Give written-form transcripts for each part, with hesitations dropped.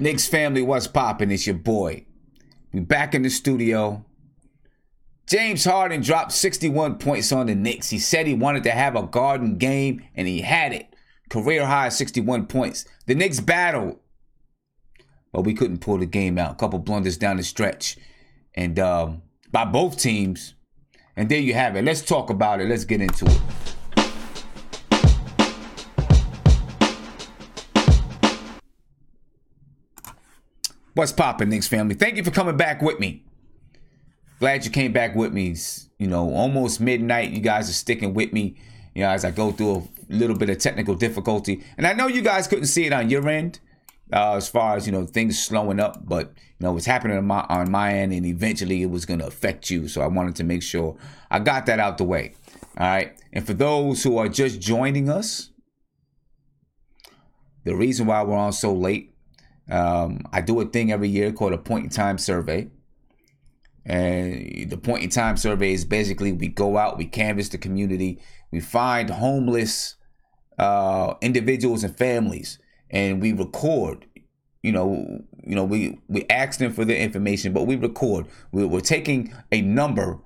Knicks family, what's poppin'? It's your boy. We back in the studio. James Harden dropped 61 points on the Knicks. He said he wanted to have a Garden game, and he had it. Career high 61 points. The Knicks battled, but we couldn't pull the game out. A couple blunders down the stretch, and by both teams. And there you have it. Let's talk about it. Let's get into it. What's poppin', Knicks family? Thank you for coming back with me. Glad you came back with me. You know, almost midnight. You guys are sticking with me, you know, as I go through a little bit of technical difficulty. And I know you guys couldn't see it on your end, as far as, you know, things slowing up. But, you know, it's happening on my end, and eventually it was going to affect you. So I wanted to make sure I got that out the way. All right. And for those who are just joining us, the reason why we're on so late, I do a thing every year called a point in time survey. And the point in time survey is basically we go out, we canvass the community, we find homeless individuals and families, and we record. We ask them for their information, but we record. We're taking a number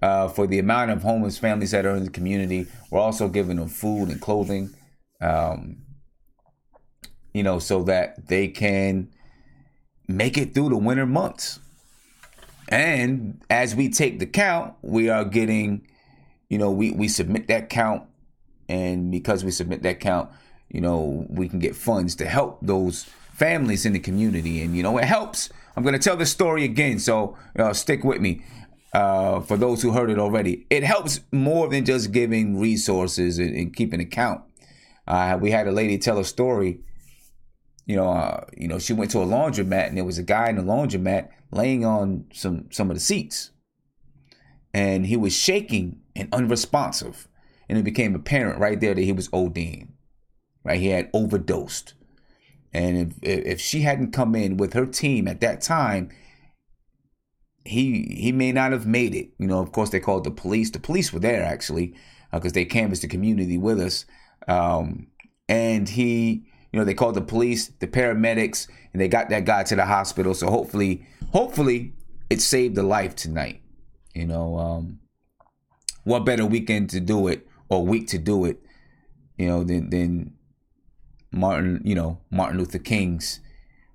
for the amount of homeless families that are in the community. We're also giving them food and clothing. So that they can make it through the winter months. And as we take the count, we are getting, we submit that count. And because we submit that count, we can get funds to help those families in the community. And, it helps. I'm going to tell the story again. So stick with me. For those who heard it already, it helps more than just giving resources and keeping a count. We had a lady tell a story. She went to a laundromat, and there was a guy in the laundromat laying on some of the seats, and he was shaking and unresponsive, and it became apparent right there that he was ODing, right? He had overdosed, and if she hadn't come in with her team at that time, he may not have made it. Of course, they called the police. The police were there actually because they canvassed the community with us, and he. They called the police, the paramedics, and they got that guy to the hospital. So hopefully it saved a life tonight. What better weekend to do it, or week to do it, than Martin Luther King's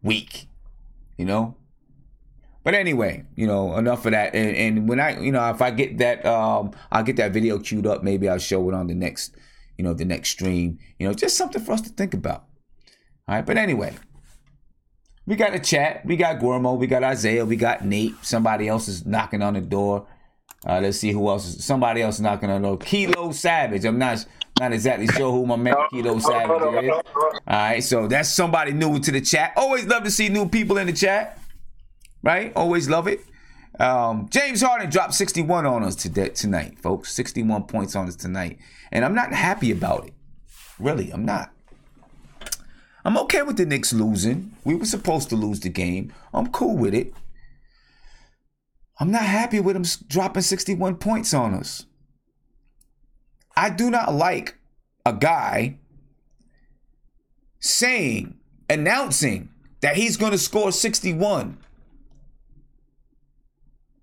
week, But anyway, enough of that. And when if I get that, I'll get that video queued up. Maybe I'll show it on the next stream. Just something for us to think about. All right, but anyway, we got a chat. We got Guillermo. We got Isaiah. We got Nate. Somebody else is knocking on the door. Let's see who else is. Somebody else knocking on the door. Kilo Savage. I'm not exactly sure who my man Kilo Savage is. All right, so that's somebody new to the chat. Always love to see new people in the chat. Right? Always love it. James Harden dropped 61 on us tonight, folks. 61 points on us tonight. And I'm not happy about it. Really, I'm not. I'm okay with the Knicks losing. We were supposed to lose the game. I'm cool with it. I'm not happy with him dropping 61 points on us. I do not like a guy announcing that he's going to score 61.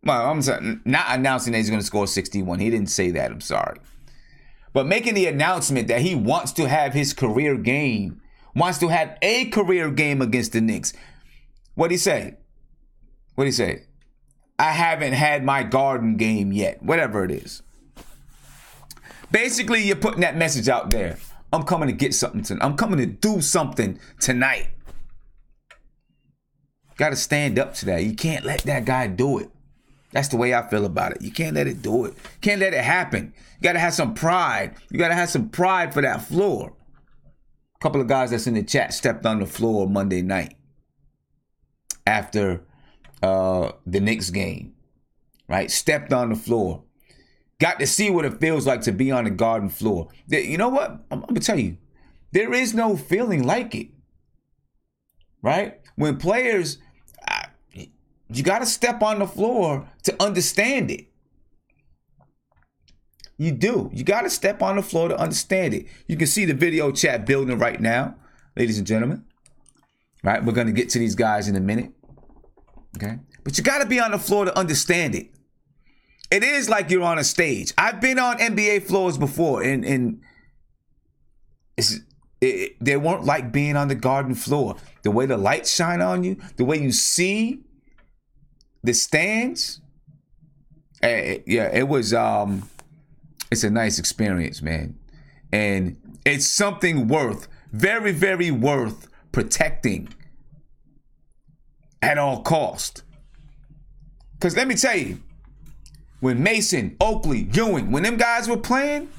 Well, I'm sorry, not announcing that he's going to score 61. He didn't say that. I'm sorry. But making the announcement that he wants to have his career game. Wants to have a career game against the Knicks. What'd he say? I haven't had my Garden game yet. Whatever it is. Basically, you're putting that message out there. I'm coming to get something tonight. I'm coming to do something tonight. Got to stand up to that. You can't let that guy do it. That's the way I feel about it. You can't let it do it. Can't let it happen. You got to have some pride. You got to have some pride for that floor. Couple of guys that's in the chat stepped on the floor Monday night after the Knicks game, right? Stepped on the floor. Got to see what it feels like to be on the Garden floor. You know what? I'm going to tell you, there is no feeling like it, right? When players, you got to step on the floor to understand it. You do. You got to step on the floor to understand it. You can see the video chat building right now, ladies and gentlemen. right? We're going to get to these guys in a minute, okay? But you got to be on the floor to understand it. It is like you're on a stage. I've been on NBA floors before, and they weren't like being on the Garden floor. The way the lights shine on you, the way you see the stands, it was it's a nice experience, man. And it's something very, very worth protecting at all cost. Because let me tell you, when Mason, Oakley, Ewing, when them guys were playing,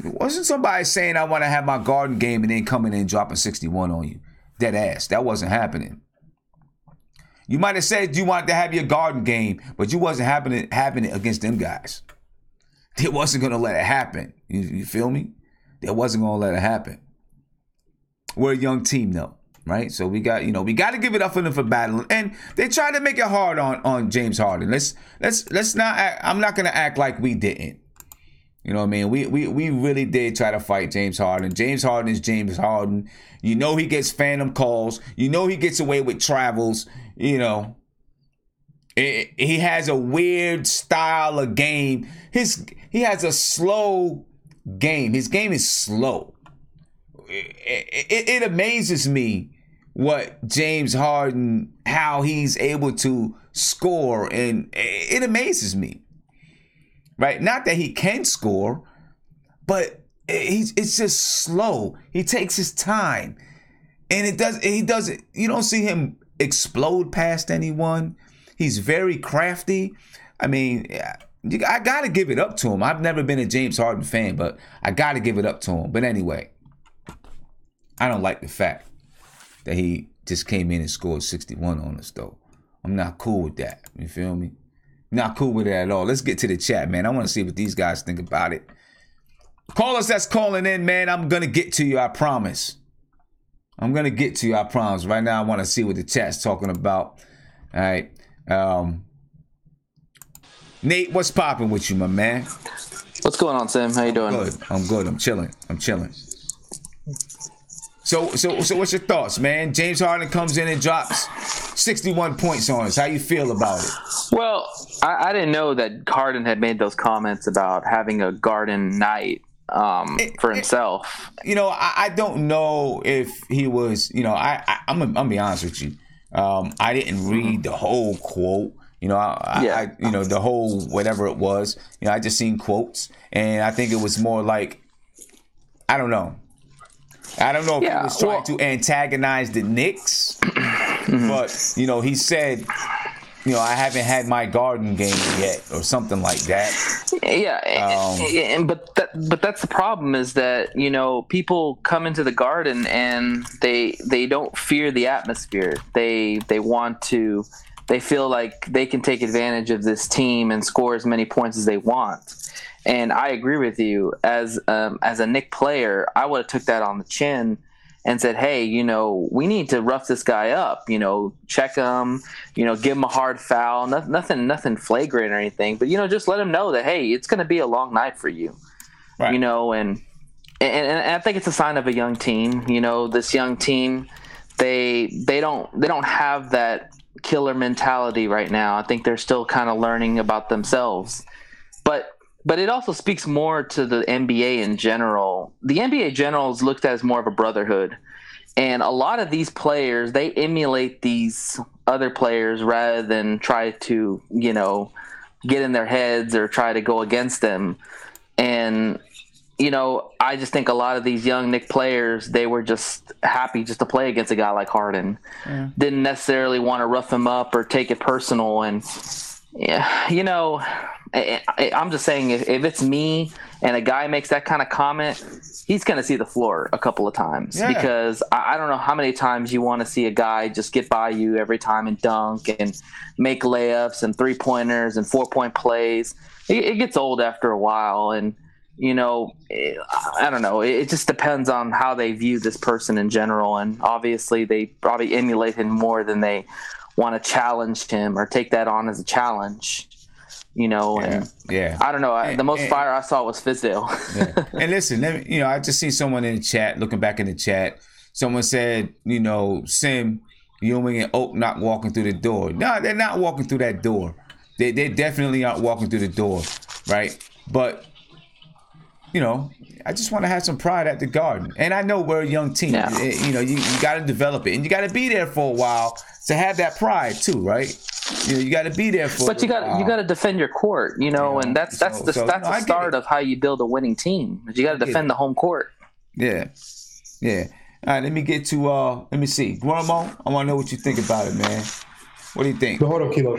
it wasn't somebody saying I want to have my Garden game and then coming in and dropping 61 on you. Dead ass. That wasn't happening. You might have said you wanted to have your Garden game, but you wasn't having it against them guys. They wasn't going to let it happen. You feel me? They wasn't going to let it happen. We're a young team, though, right? So we got to give it up for them for battling. And they tried to make it hard on James Harden. Let's not act, I'm not going to act like we didn't. You know what I mean? We really did try to fight James Harden. James Harden is James Harden. You know he gets phantom calls. You know he gets away with travels. You know, he has a weird style of game. He has a slow game. His game is slow. It amazes me what James Harden, how he's able to score, and it amazes me. Right? Not that he can score, but it's just slow. He takes his time. And he doesn't, you don't see him explode past anyone. He's very crafty. I mean, I got to give it up to him. I've never been a James Harden fan, but I got to give it up to him. But anyway, I don't like the fact that he just came in and scored 61 on us, though. I'm not cool with that. You feel me? Not cool with it at all. Let's get to the chat, man. I want to see what these guys think about it. Callers that's calling in, man, I'm going to get to you, I promise. I'm going to get to you, I promise. Right now, I want to see what the chat's talking about. All right. Nate, what's popping with you, my man? What's going on, Sam? How you doing? I'm good. I'm chilling. So what's your thoughts, man? James Harden comes in and drops 61 points on us. How you feel about it? Well, I didn't know that Harden had made those comments about having a Garden night for himself. I don't know if he was, I'm gonna be honest with you. I didn't read the whole quote. The whole whatever it was. I just seen quotes, and I think it was more like, I don't know if he was trying to antagonize the Knicks, but he said, I haven't had my Garden game yet, or something like that. Yeah, but that's the problem, is that people come into the Garden and they don't fear the atmosphere. They feel like they can take advantage of this team and score as many points as they want. And I agree with you. As a Knick player, I would have took that on the chin and said, hey, we need to rough this guy up, check him, give him a hard foul, nothing flagrant or anything, but, just let him know that, hey, it's going to be a long night for you, right. And I think it's a sign of a young team. This young team, they don't have that killer mentality right now. I think they're still kind of learning about themselves, but it also speaks more to the NBA in general. The NBA in general is looked at as more of a brotherhood. And a lot of these players, they emulate these other players rather than try to, get in their heads or try to go against them. And, I just think a lot of these young Knick players, they were just happy just to play against a guy like Harden. Yeah. Didn't necessarily want to rough him up or take it personal. And, I'm just saying, if it's me and a guy makes that kind of comment, he's going to see the floor a couple of times, because I don't know how many times you want to see a guy just get by you every time and dunk and make layups and 3-pointers and 4-point plays. It gets old after a while. And, I don't know. It just depends on how they view this person in general. And obviously they probably emulate him more than they want to challenge him or take that on as a challenge. And I don't know. The most fire I saw was Fizdale. And listen, I just seen someone in the chat, looking back in the chat, Someone said, Sim, Ewing and Oak not walking through the door. No, they're not walking through that door. They definitely aren't walking through the door, right? But, I just want to have some pride at the Garden. And I know we're a young team. Yeah. You got to develop it. And you got to be there for a while to have that pride too, right? You got to be there for But you got to defend your court, and that's the start of how you build a winning team. You got to defend the home court. Yeah. Yeah. All right, let me get to let me see. Guillermo, I want to know what you think about it, man. What do you think? Hold on, Kilo.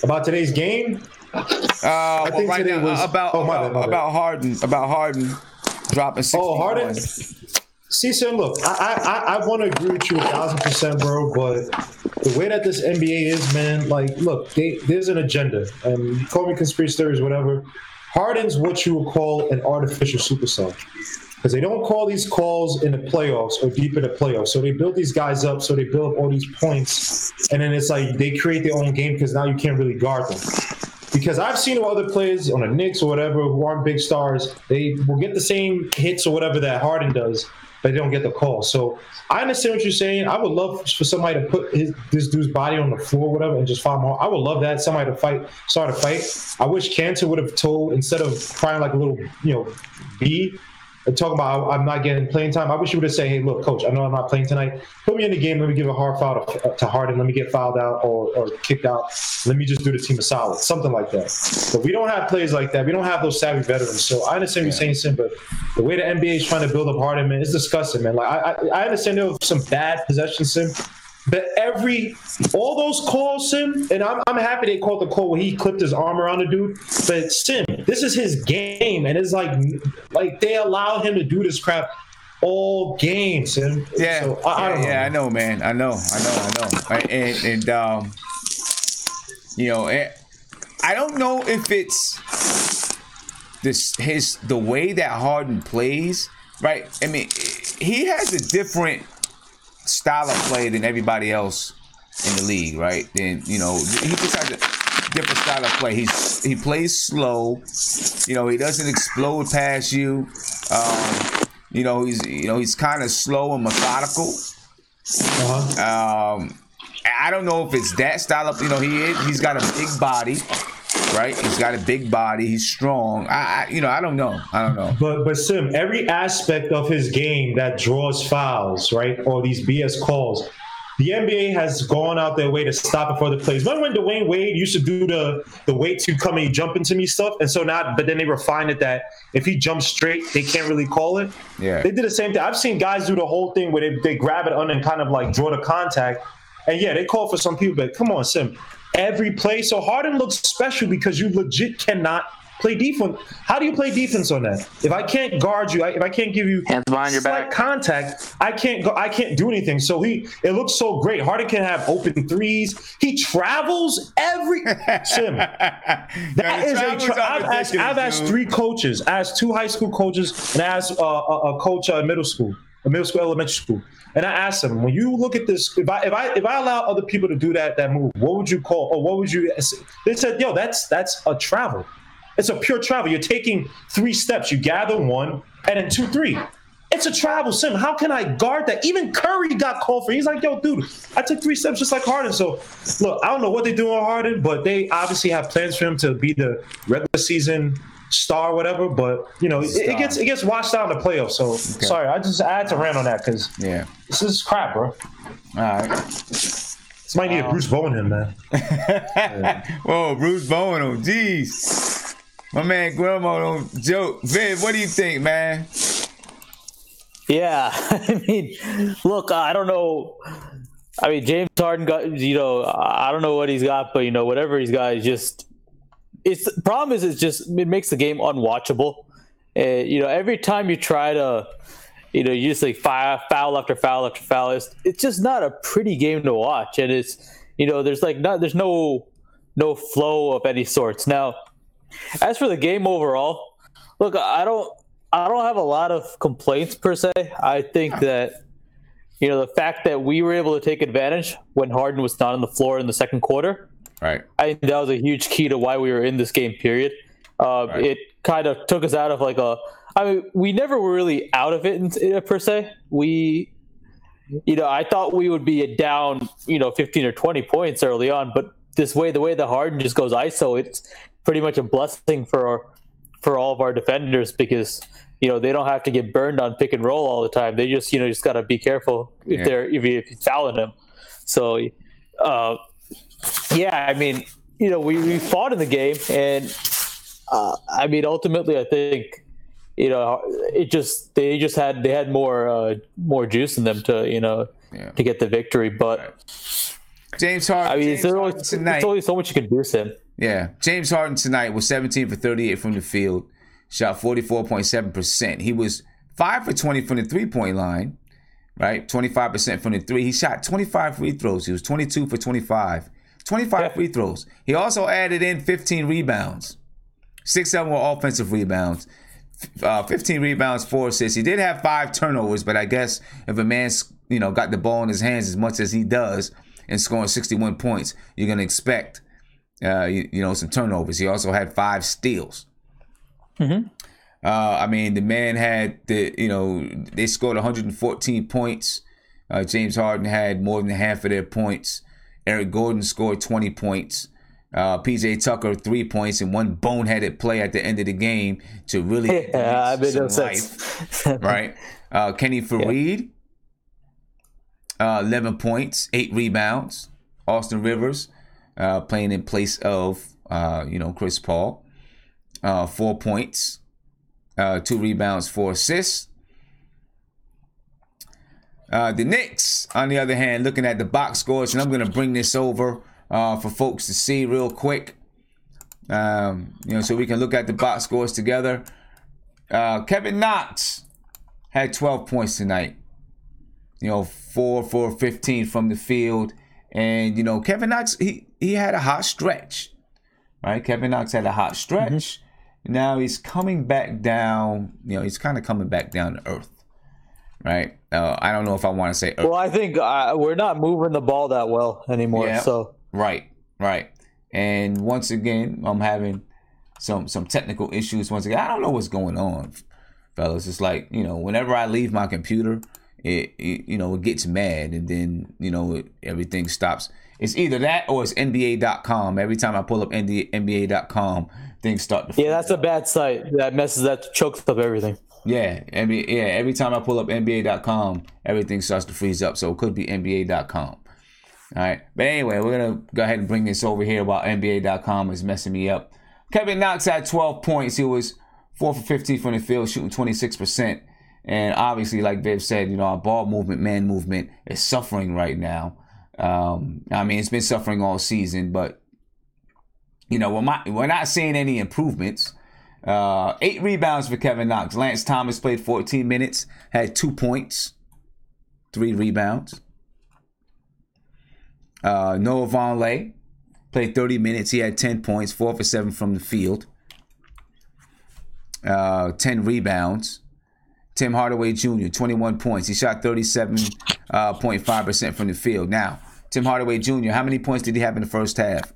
About today's game? I think right today was about Harden dropping 60. Oh, Harden. See, son, look, I want to agree with you 1,000%, bro. But the way that this NBA is, man, like, look, there's an agenda, and you call me conspiracy theories, whatever. Harden's what you would call an artificial superstar, because they don't call these calls in the playoffs or deep in the playoffs. So they build these guys up, so they build up all these points, and then it's like they create their own game because now you can't really guard them. Because I've seen other players on the Knicks or whatever who aren't big stars, they will get the same hits or whatever that Harden does, but they don't get the call. So I understand what you're saying. I would love for somebody to put this dude's body on the floor or whatever and just foul him out. I would love that. Somebody to start a fight. I wish Cantor would have told, instead of crying like a little, bee, and talking about I'm not getting playing time, I wish you would have said, hey, look, coach, I know I'm not playing tonight. Put me in the game. Let me give a hard foul to Harden. Let me get fouled out or kicked out. Let me just do the team a solid. Something like that. But we don't have players like that. We don't have those savvy veterans. So I understand what you're saying, Sim, but the way the NBA is trying to build up Harden, man, it's disgusting, man. Like I understand there was some bad possessions, Sim. But all those calls, Sim, and I'm happy they called the call where he clipped his arm around the dude. But Sim, this is his game, and it's like they allow him to do this crap all game, Sim. Yeah, so, I don't know. I know, man. I know. And I don't know if it's the way that Harden plays, right? I mean, he has a different style of play than everybody else in the league, right? Then he just has a different style of play. He plays slow. He doesn't explode past you. He's kind of slow and methodical. I don't know if it's that style of he's got a big body. Right, he's got a big body. He's strong. I don't know. But Sim, every aspect of his game that draws fouls, right, or these BS calls, the NBA has gone out their way to stop it for the plays. Remember when Dwayne Wade used to do the wait to come and jump into me stuff, and so now, but then they refined it that if he jumps straight, they can't really call it. Yeah, they did the same thing. I've seen guys do the whole thing where they grab it on and kind of like draw the contact, and yeah, they call for some people. But come on, Sim. Every play. So Harden looks special because you legit cannot play defense. How do you play defense on that? If I can't guard you, if I can't give you hands behind your back contact, I can't do anything. So it looks so great. Harden can have open threes. He travels every Sim. I've asked 3 coaches. I asked 2 high school coaches, and I asked a coach at elementary school, elementary school. And I asked them, when you look at this, if I allow other people to do that move, what would you call, or what would you? They said, yo, that's a travel. It's a pure travel. You're taking 3 steps. You gather 1, and then 2, 3. It's a travel, Sim. How can I guard that? Even Curry got called for. He's like, yo, dude, I took 3 steps just like Harden. So, look, I don't know what they do on Harden, but they obviously have plans for him to be the regular season star or whatever, but it gets washed out in the playoffs. So okay. Sorry, I had to rant on that because this is crap, bro. All right, this might need a Bruce Bowen him, man. Whoa, Bruce Bowen, jeez, my man Guillermo don't joke. Viv, what do you think, man? Yeah, I mean, look, I don't know. I mean, James Harden got, I don't know what he's got, but whatever he's got is just. The problem is it makes the game unwatchable. Every time you try to, you just like foul after foul after foul. It's just not a pretty game to watch, and it's there's no flow of any sorts. Now, as for the game overall, look, I don't have a lot of complaints per se. I think that the fact that we were able to take advantage when Harden was not on the floor in the second quarter. Right. I think that was a huge key to why we were in this game, period. It kind of took us out of like we never were really out of it per se. I thought we would be down, 15 or 20 points early on, but the way the Harden just goes ISO, it's pretty much a blessing for all of our defenders because they don't have to get burned on pick and roll all the time. They just got to be careful if you're fouling them. So we fought in the game, and ultimately I think they had more juice in them to get the victory, but. James Harden. It's only so much you can do, Sim. Yeah, James Harden tonight was 17 for 38 from the field, shot 44.7%. He was 5 for 20 from the 3-point line, right? 25% from the three. He shot 25 free throws. He was 22 for 25. 25 free throws. He also added in 15 rebounds. 6 of them were offensive rebounds. 15 rebounds, 4 assists. He did have 5 turnovers, but I guess if a man's got the ball in his hands as much as he does, and scoring 61 points, you're going to expect, some turnovers. He also had 5 steals. Mm-hmm. The man had they scored 114 points. James Harden had more than half of their points. Eric Gordon scored 20 points. PJ Tucker 3 points and 1 boneheaded play at the end of the game to really some life. Right? Kenny Fareed. 11 points, 8 rebounds. Austin Rivers playing in place of, Chris Paul. 4 points, 2 rebounds, 4 assists. The Knicks, on the other hand, looking at the box scores, and I'm going to bring this over for folks to see real quick, so we can look at the box scores together. Kevin Knox had 12 points tonight. 4 for 15 from the field. And, Kevin Knox, he had a hot stretch. Right? Kevin Knox had a hot stretch. Mm-hmm. Now he's coming back down. He's kind of coming back down to earth. Right? I don't know if I want to say earth. Well, I think we're not moving the ball that well anymore. Yeah. So Right. And once again, I'm having some technical issues. Once again, I don't know what's going on, fellas. It's like, whenever I leave my computer, it gets mad, and then everything stops. It's either that or it's NBA.com. Every time I pull up NBA.com, things start to. Yeah, that's a bad site. That chokes up everything. Yeah, every time I pull up NBA.com, everything starts to freeze up. So it could be NBA.com. All right, but anyway, we're gonna go ahead and bring this over here while NBA.com is messing me up. Kevin Knox had 12 points. He was 4 for 15 from the field, shooting 26%. And obviously, like Viv said, our ball movement, man movement is suffering right now. It's been suffering all season, but, we're not seeing any improvements. 8 rebounds for Kevin Knox. Lance Thomas played 14 minutes, had 2 points, 3 rebounds. Noah Vonleh played 30 minutes. He had 10 points, 4 for 7 from the field, 10 rebounds. Tim Hardaway Jr., 21 points. He shot 37.5% from the field. Now, Tim Hardaway Jr., how many points did he have in the first half?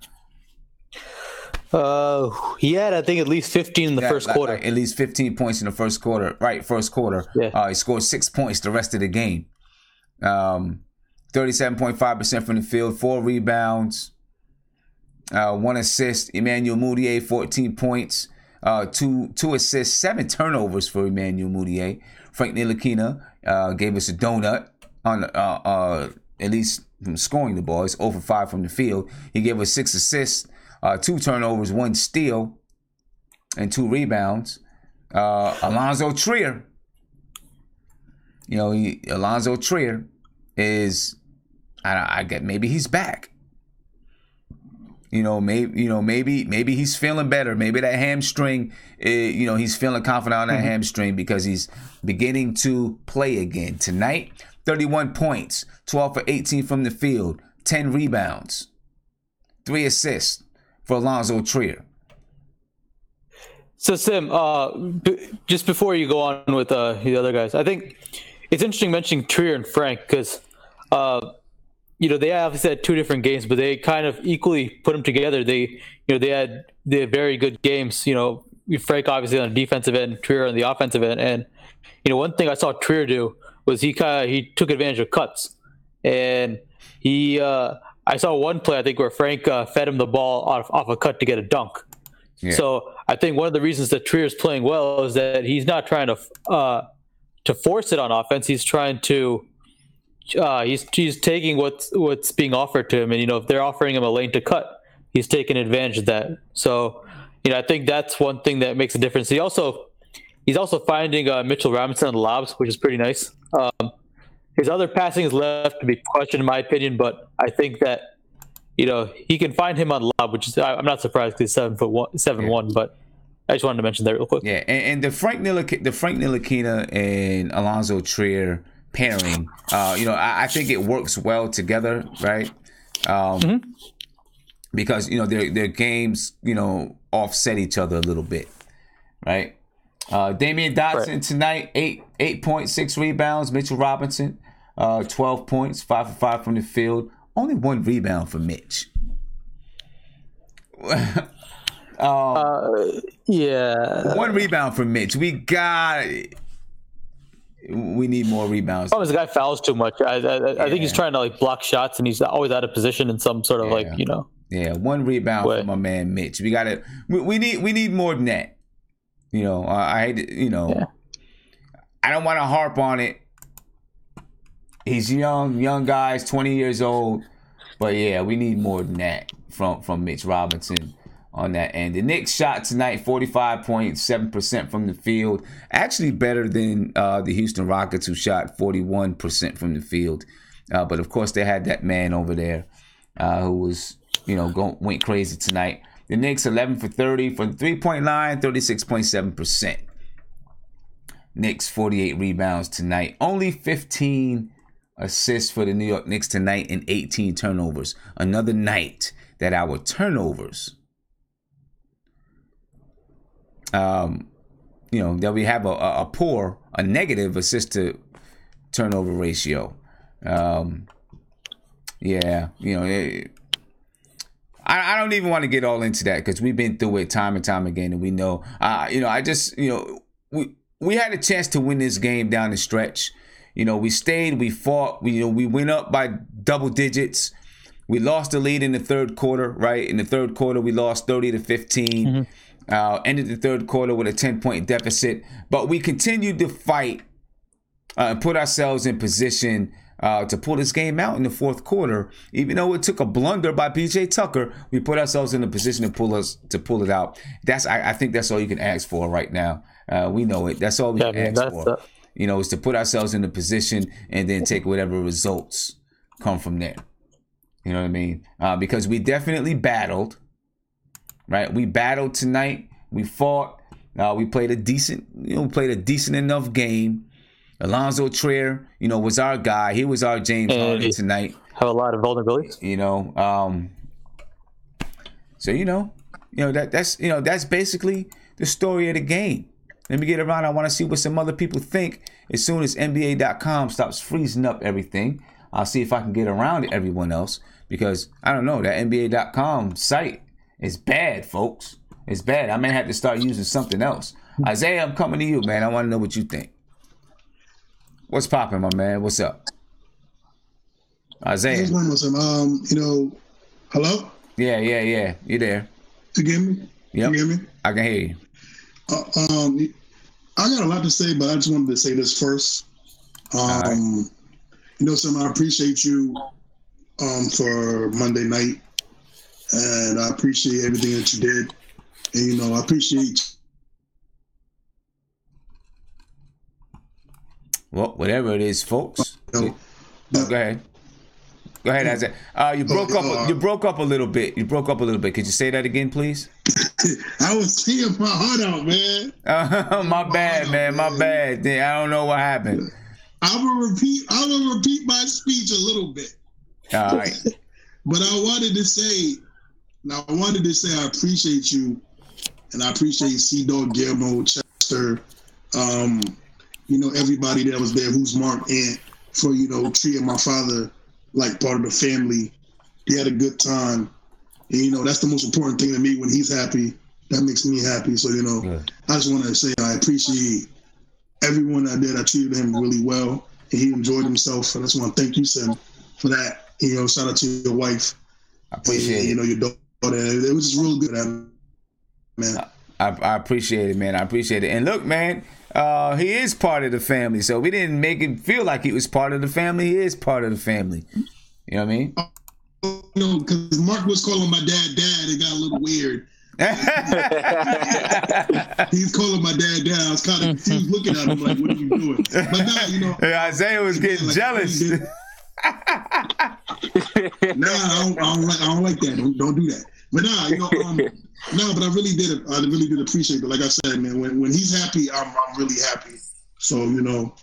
He had, I think, at least 15 in the first quarter. At least 15 points in the first quarter. Right, first quarter. Yeah. He scored 6 points the rest of the game. 37.5% from the field, 4 rebounds, 1 assist. Emmanuel Mudiay, 14 points. 2 assists, 7 turnovers for Emmanuel Mudiay. Frank Ntilikina gave us a donut on at least from scoring the ball. He's 0 for 5 from the field. He gave us 6 assists, 2 turnovers, 1 steal, and 2 rebounds. Alonzo Trier. Alonzo Trier is, I get, maybe he's back. Maybe he's feeling better. Maybe that hamstring, he's feeling confident on that hamstring because he's beginning to play again. Tonight, 31 points, 12 for 18 from the field, 10 rebounds, 3 assists for Alonzo Trier. So, Sim, just before you go on with the other guys, I think it's interesting mentioning Trier and Frank because they obviously had 2 different games, but they kind of equally put them together. They had very good games. Frank obviously on the defensive end, Trier on the offensive end, and one thing I saw Trier do was he took advantage of cuts, and I saw one play I think where Frank fed him the ball off a cut to get a dunk. Yeah. So I think one of the reasons that Trier's playing well is that he's not trying to force it on offense. He's trying to he's taking what's being offered to him, and if they're offering him a lane to cut, he's taking advantage of that. So I think that's one thing that makes a difference. He's also finding Mitchell Robinson on the lobs, which is pretty nice. His other passing is left to be questioned in my opinion, but I think that he can find him on the lob, which is I'm not surprised because he's 7'1", but I just wanted to mention that real quick. Yeah, and the Frank Ntilikina and Alonzo Trier pairing, I think it works well together, right? Because their games offset each other a little bit, right? Damian Dotson tonight, 8.6 rebounds. Mitchell Robinson, 12 points, 5 for 5 from the field. Only 1 rebound for Mitch. Yeah. 1 rebound for Mitch. We need more rebounds. Oh, this guy fouls too much. I think he's trying to block shots, and he's always out of position in some sort of Yeah, 1 rebound for my man Mitch. We need more than that. I hate it. I don't want to harp on it. He's young guys, 20 years old. But yeah, we need more than that from Mitch Robinson on that end. The Knicks shot tonight 45.7% from the field. Actually better than the Houston Rockets, who shot 41% from the field. But of course they had that man over there who was, went crazy tonight. The Knicks 11 for 30 from the 3-point line, 36.7%. Knicks 48 rebounds tonight. Only 15 assists for the New York Knicks tonight and 18 turnovers. Another night that our turnovers, that we have a negative assist to turnover ratio. I don't even want to get all into that because we've been through it time and time again, and we know. We had a chance to win this game down the stretch. We stayed, we fought, we went up by double digits. We lost the lead in the third quarter, right? In the third quarter, we lost 30-15. Ended the third quarter with a 10-point deficit, but we continued to fight and put ourselves in position to pull this game out in the fourth quarter. Even though it took a blunder by PJ Tucker, we put ourselves in a position to pull it out. I think that's all you can ask for right now. We know it. That's all we can ask for. Is to put ourselves in a position and then take whatever results come from there. You know what I mean? Because we definitely battled, right? We battled tonight. We fought. We played a decent enough game. Alonzo Trier, was our guy. He was our James Harden tonight. Have a lot of vulnerabilities. That's basically the story of the game. Let me get around. I want to see what some other people think. As soon as NBA.com stops freezing up everything, I'll see if I can get around to everyone else. Because, I don't know, that NBA.com site is bad, folks. It's bad. I may have to start using something else. Isaiah, I'm coming to you, man. I want to know what you think. What's popping, my man? What's up? Isaiah. Hello? Yeah. You there? You hear me? Yep. You hear me? I can hear you. I got a lot to say, but I just wanted to say this first. Right. I appreciate you for Monday night, and I appreciate everything that you did. And, I appreciate. Well, whatever it is, folks. Go ahead. Go ahead, Isaiah. You broke up. You broke up a little bit. Could you say that again, please? I was seeing my heart out, man. My bad, man. My bad. I don't know what happened. I will repeat my speech a little bit. All right. But I wanted to say I appreciate you, and I appreciate C-Dog, Guillermo, Chester, everybody that was there who's marked in for, treating my father like part of the family. He had a good time. And, that's the most important thing to me when he's happy. that makes me happy. So, you know, Good. I just want to say I appreciate everyone out there that treated him really well, and he enjoyed himself. And I just want to thank you, Sim, for that. You know, shout out to your wife. I appreciate it. You know, your daughter. It was just real good, man. I appreciate it, man. I appreciate it. And look, man, he is part of the family. So we didn't make him feel like he was part of the family. He is part of the family. You know what I mean? No, because Mark was calling my dad. It got a little weird. He's calling my dad down. I was kind of confused looking at him like, what are you doing? But now, you know. Isaiah was getting like, jealous. Nah, I don't like that. Don't do that. But nah, you know, no, but I really did appreciate it. Like I said, man, when he's happy, I'm really happy. So, you know,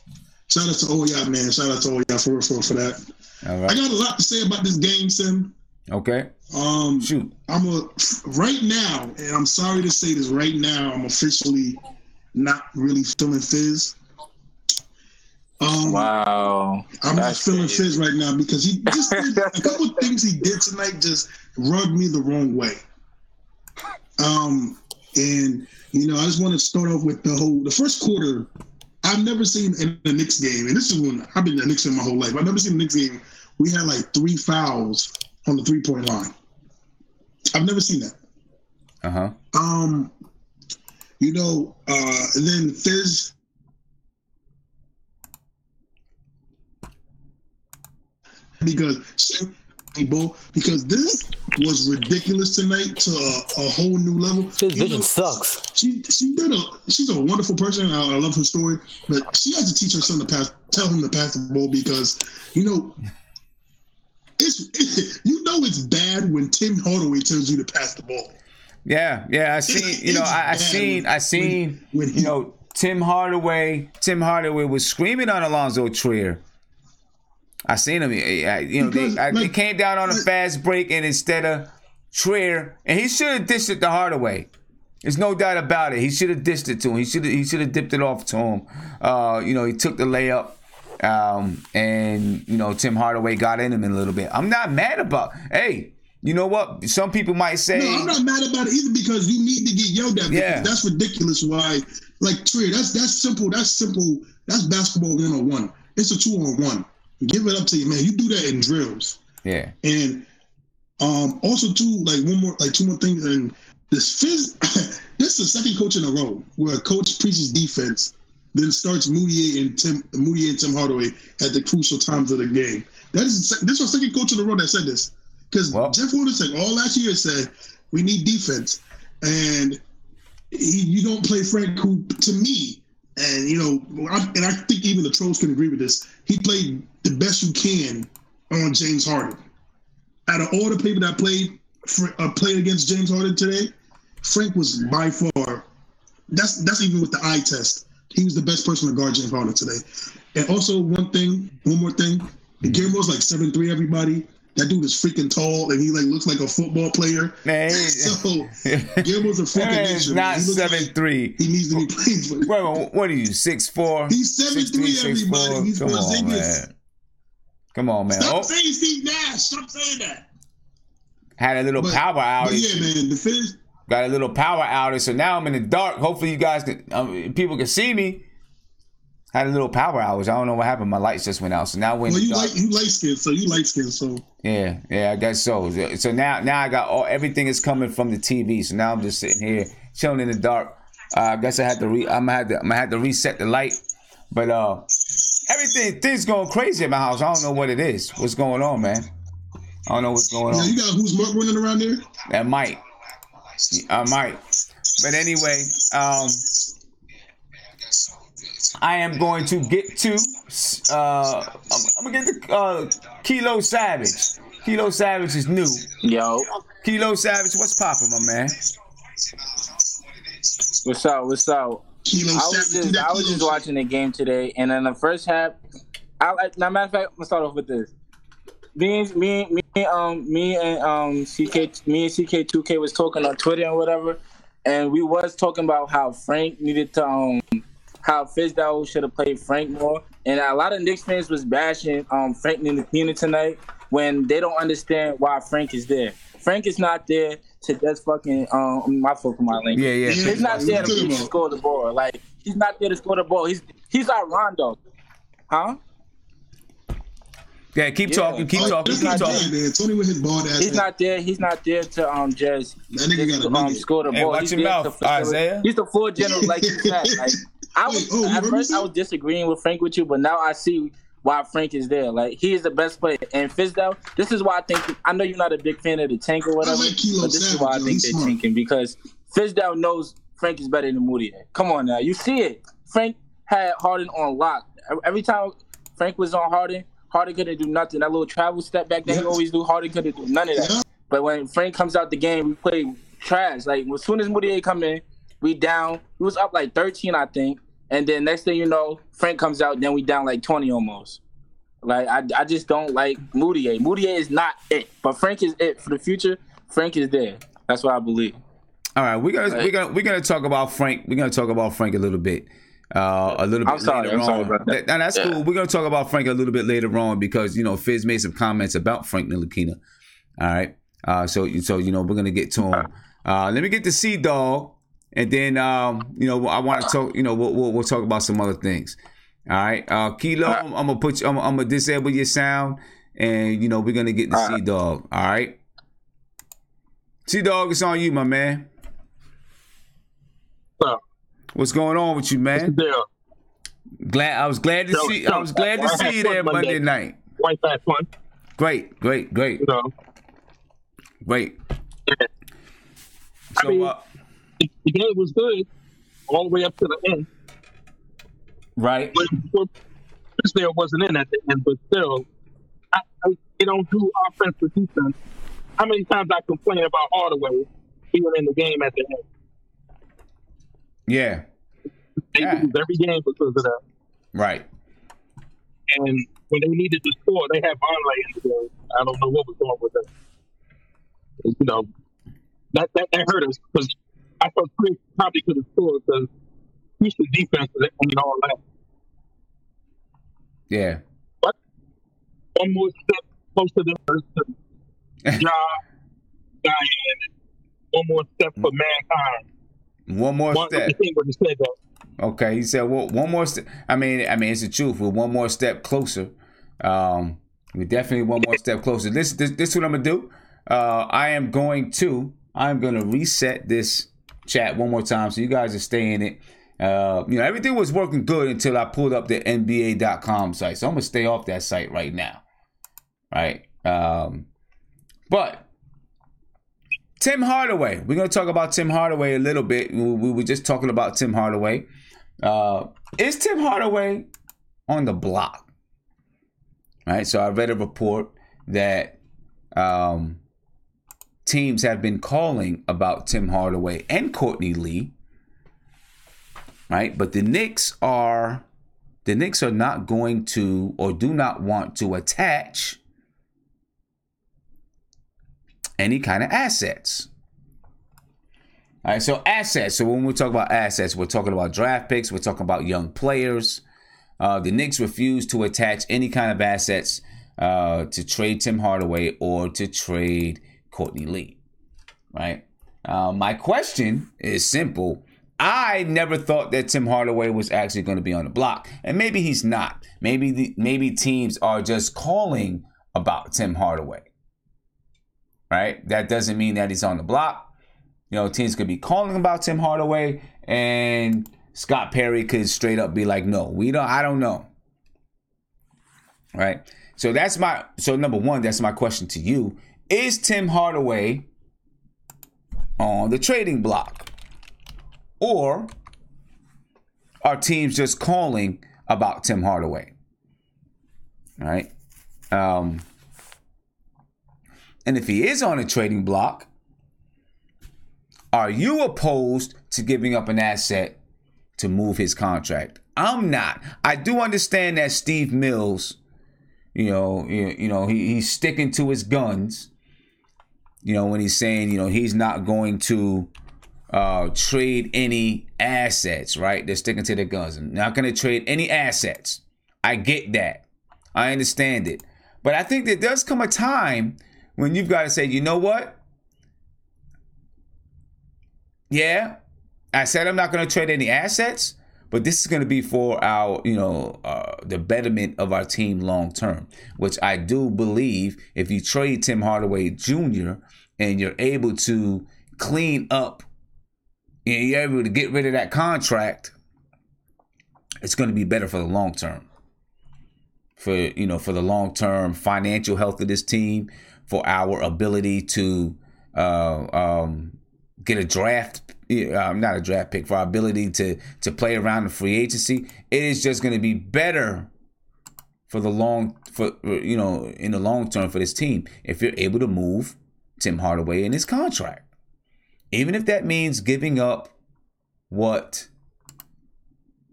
shout out to all y'all, man. Shout out to all y'all for that. All right. I got a lot to say about this game, Sim. Okay. Shoot. Right now, and I'm sorry to say this, right now, I'm officially not really feeling Fizz. Wow. I'm not feeling Fizz right now because he just did a couple of things he did tonight just rubbed me the wrong way. And you know, I just want to start off with the first quarter. I've never seen in the Knicks game, and this is when I've been in the Knicks in my whole life. I've never seen the Knicks game. We had like 3 fouls on the 3-point line. I've never seen that. You know, and then Fizz. Because this was ridiculous tonight to a whole new level. His vision sucks. She's a wonderful person. I love her story, but she has to teach her son to tell him to pass the ball because, you know, it's bad when Tim Hardaway tells you to pass the ball. Yeah, I seen. You know, I seen. You know, Tim Hardaway was screaming on Alonzo Trier. I seen him. You know, they came down on a fast break, and instead of Trier, and he should have dished it to Hardaway. There's no doubt about it. He should have dished it to him. He should have dipped it off to him. You know, he took the layup, and you know, Tim Hardaway got in him a little bit. I'm not mad about. Hey, you know what? Some people might say. No, I'm not mad about it either because you need to get yelled at. Yeah, that's ridiculous. Why? Like Trier, that's simple. That's simple. That's basketball 101. It's a 2-on-1. Give it up to you, man. You do that in drills. Yeah. And also too, like two more things. And this Fizz, this is the second coach in a row where a coach preaches defense, then starts Moutier and Tim Hardaway at the crucial times of the game. This was the second coach in a row that said this. Because Jeff Horner said all last year said we need defense, and you don't play Frank, who to me. And, you know, I think even the trolls can agree with this. He played the best you can on James Harden. Out of all the people that played against James Harden today, Frank was by far, that's even with the eye test. He was the best person to guard James Harden today. And also one more thing. Guillermo's like 7'3", everybody. That dude is freaking tall, and he like looks like a football player. Man, so Gilmore's a freaking nature. He's not 7'3". He needs to be playing. Wait, what are you, 6'4"? He's 7'3", everybody. He's Come on, man. Stop saying Steve Nash. Stop saying that. Had a little power outage. But yeah, man, the Fizz got a little power outage, so now I'm in the dark. Hopefully, you guys people can see me. Had a little power outage. I don't know what happened. My lights just went out. So now when you light skinned, so yeah, I guess so. So now I got everything is coming from the TV. So now I'm just sitting here chilling in the dark. I guess I'm gonna have to reset the light. But things going crazy at my house. I don't know what it is. What's going on, man? I don't know what's going on. You got who's Mark running around there? I might. But anyway, I am going to get to I'm gonna get to Kilo Savage. Kilo Savage is new. Yo. Kilo Savage, what's poppin', my man? What's up? I was just watching the game today, and in the first half, matter of fact, I'm gonna start off with this. Me and CK2K was talking on Twitter and whatever, and we was talking about how Frank needed to how Fizdale should have played Frank more, and a lot of Knicks fans was bashing Frank Ntilikina tonight when they don't understand why Frank is there. Frank is not there to just fucking my fault for my language. Yeah. He's not there to score the ball. Like he's not there to score the ball. He's like Rondo, huh? Yeah, keep talking. Keep talking. Tony with his bald ass. He's not there. He's not there to just score the ball. Hey, watch your mouth, Isaiah. He's the floor general, like you said. Like at first I was disagreeing with Frank with you, but now I see why Frank is there. Like he is the best player. And Fizdale, this is why I know you're not a big fan of the tank or whatever, but this is why I think they're tanking, because Fizdale knows Frank is better than Moody. Come on now, you see it. Frank had Harden on lock. Every time Frank was on Harden couldn't do nothing. That little travel step back that he always do, Harden couldn't do none of that. But when Frank comes out the game, we play trash. Like as soon as Moody come in, we down. We was up like 13, I think. And then next thing you know, Frank comes out, then we down like 20 almost. Like I just don't like Moutier. Moutier is not it, but Frank is it for the future. Frank is there. That's what I believe. All right, we're gonna talk about Frank. We're gonna talk about Frank a little bit. Later on. Now that's cool. We're gonna talk about Frank a little bit later on because Fizz made some comments about Frank Ntilikina. All right. So we're gonna get to him. Let me get to C-Dog. And then, I want to talk, we'll talk about some other things. All right. Kilo, I'm going to I'm going to disable your sound. And, we're going to get the C-Dog. All right. C-Dog, it's on you, my man. What's going on with you, man? I was glad to see you there Monday night. White Fat Fun. Great. Great. Yeah. So, the game was good all the way up to the end. Right. Still wasn't in at the end, but still, they don't do offense or defense. How many times I complain about Hardaway being in the game at the end? Yeah. They lose every game because of that. Right. And when they needed to score, they had Bonley in the game. I don't know what was going with that. That hurt us because I thought Chris probably could have scored because Houston defense and all that. Yeah. But one more step closer to Ja, Diane, one more step for mankind. One more step. When he said that. Okay, he said, well, one more step. I mean, it's the truth. We're one more step closer. We're definitely one more step closer. This is what I'm going to do. I'm going to reset this chat one more time so you guys are staying it. Everything was working good until I pulled up the NBA.com site. So I'm going to stay off that site right now. Right? But Tim Hardaway. We're going to talk about Tim Hardaway a little bit. We were just talking about Tim Hardaway. Is Tim Hardaway on the block? Right? So I read a report that teams have been calling about Tim Hardaway and Courtney Lee, right? But the Knicks are not going to or do not want to attach any kind of assets. All right, so assets. So when we talk about assets, we're talking about draft picks. We're talking about young players. The Knicks refuse to attach any kind of assets to trade Tim Hardaway or to trade Courtney Lee, right? My question is simple. I never thought that Tim Hardaway was actually going to be on the block, and maybe he's not. Maybe teams are just calling about Tim Hardaway, right? That doesn't mean that he's on the block. Teams could be calling about Tim Hardaway, and Scott Perry could straight up be like, "No, we don't. I don't know." Right. So number one, that's my question to you. Is Tim Hardaway on the trading block? Or are teams just calling about Tim Hardaway? All right. And if he is on a trading block, are you opposed to giving up an asset to move his contract? I'm not. I do understand that Steve Mills, he's sticking to his guns. When he's saying, he's not going to trade any assets, right? They're sticking to their guns. I'm not going to trade any assets. I get that. I understand it. But I think there does come a time when you've got to say, you know what? Yeah, I said I'm not going to trade any assets, but this is going to be for our, the betterment of our team long term, which I do believe if you trade Tim Hardaway Jr. and you're able to clean up and you're able to get rid of that contract, it's going to be better for the long term. For the long term financial health of this team, for our ability to get a draft, not a draft pick, for our ability to play around the free agency. It is just going to be better in the long term for this team if you're able to move Tim Hardaway in his contract, even if that means giving up what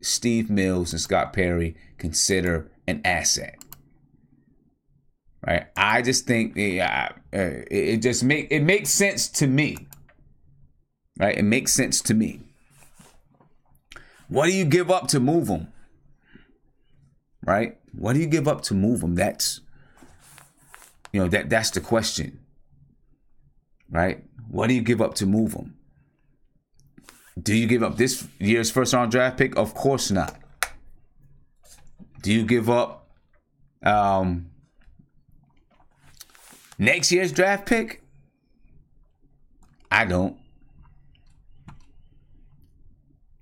Steve Mills and Scott Perry consider an asset. Right? I just think it makes sense to me. Right? It makes sense to me. What do you give up to move him? Right? What do you give up to move him? That's that's the question. Right? What do you give up to move him? Do you give up this year's first round draft pick? Of course not. Do you give up next year's draft pick? I don't.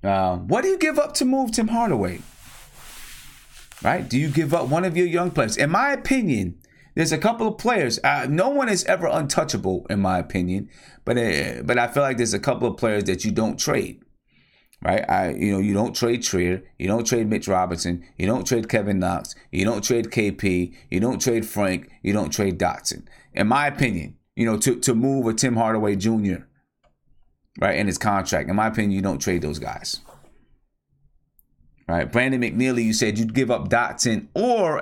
What do you give up to move Tim Hardaway? Right? Do you give up one of your young players? In my opinion, there's a couple of players. No one is ever untouchable, in my opinion. But I feel like there's a couple of players that you don't trade. Right? You don't trade Trier. You don't trade Mitch Robinson. You don't trade Kevin Knox. You don't trade KP. You don't trade Frank. You don't trade Dotson. In my opinion, to move a Tim Hardaway Jr., right, in his contract. In my opinion, you don't trade those guys. Right? Brandon McNeely, you said you'd give up Dotson or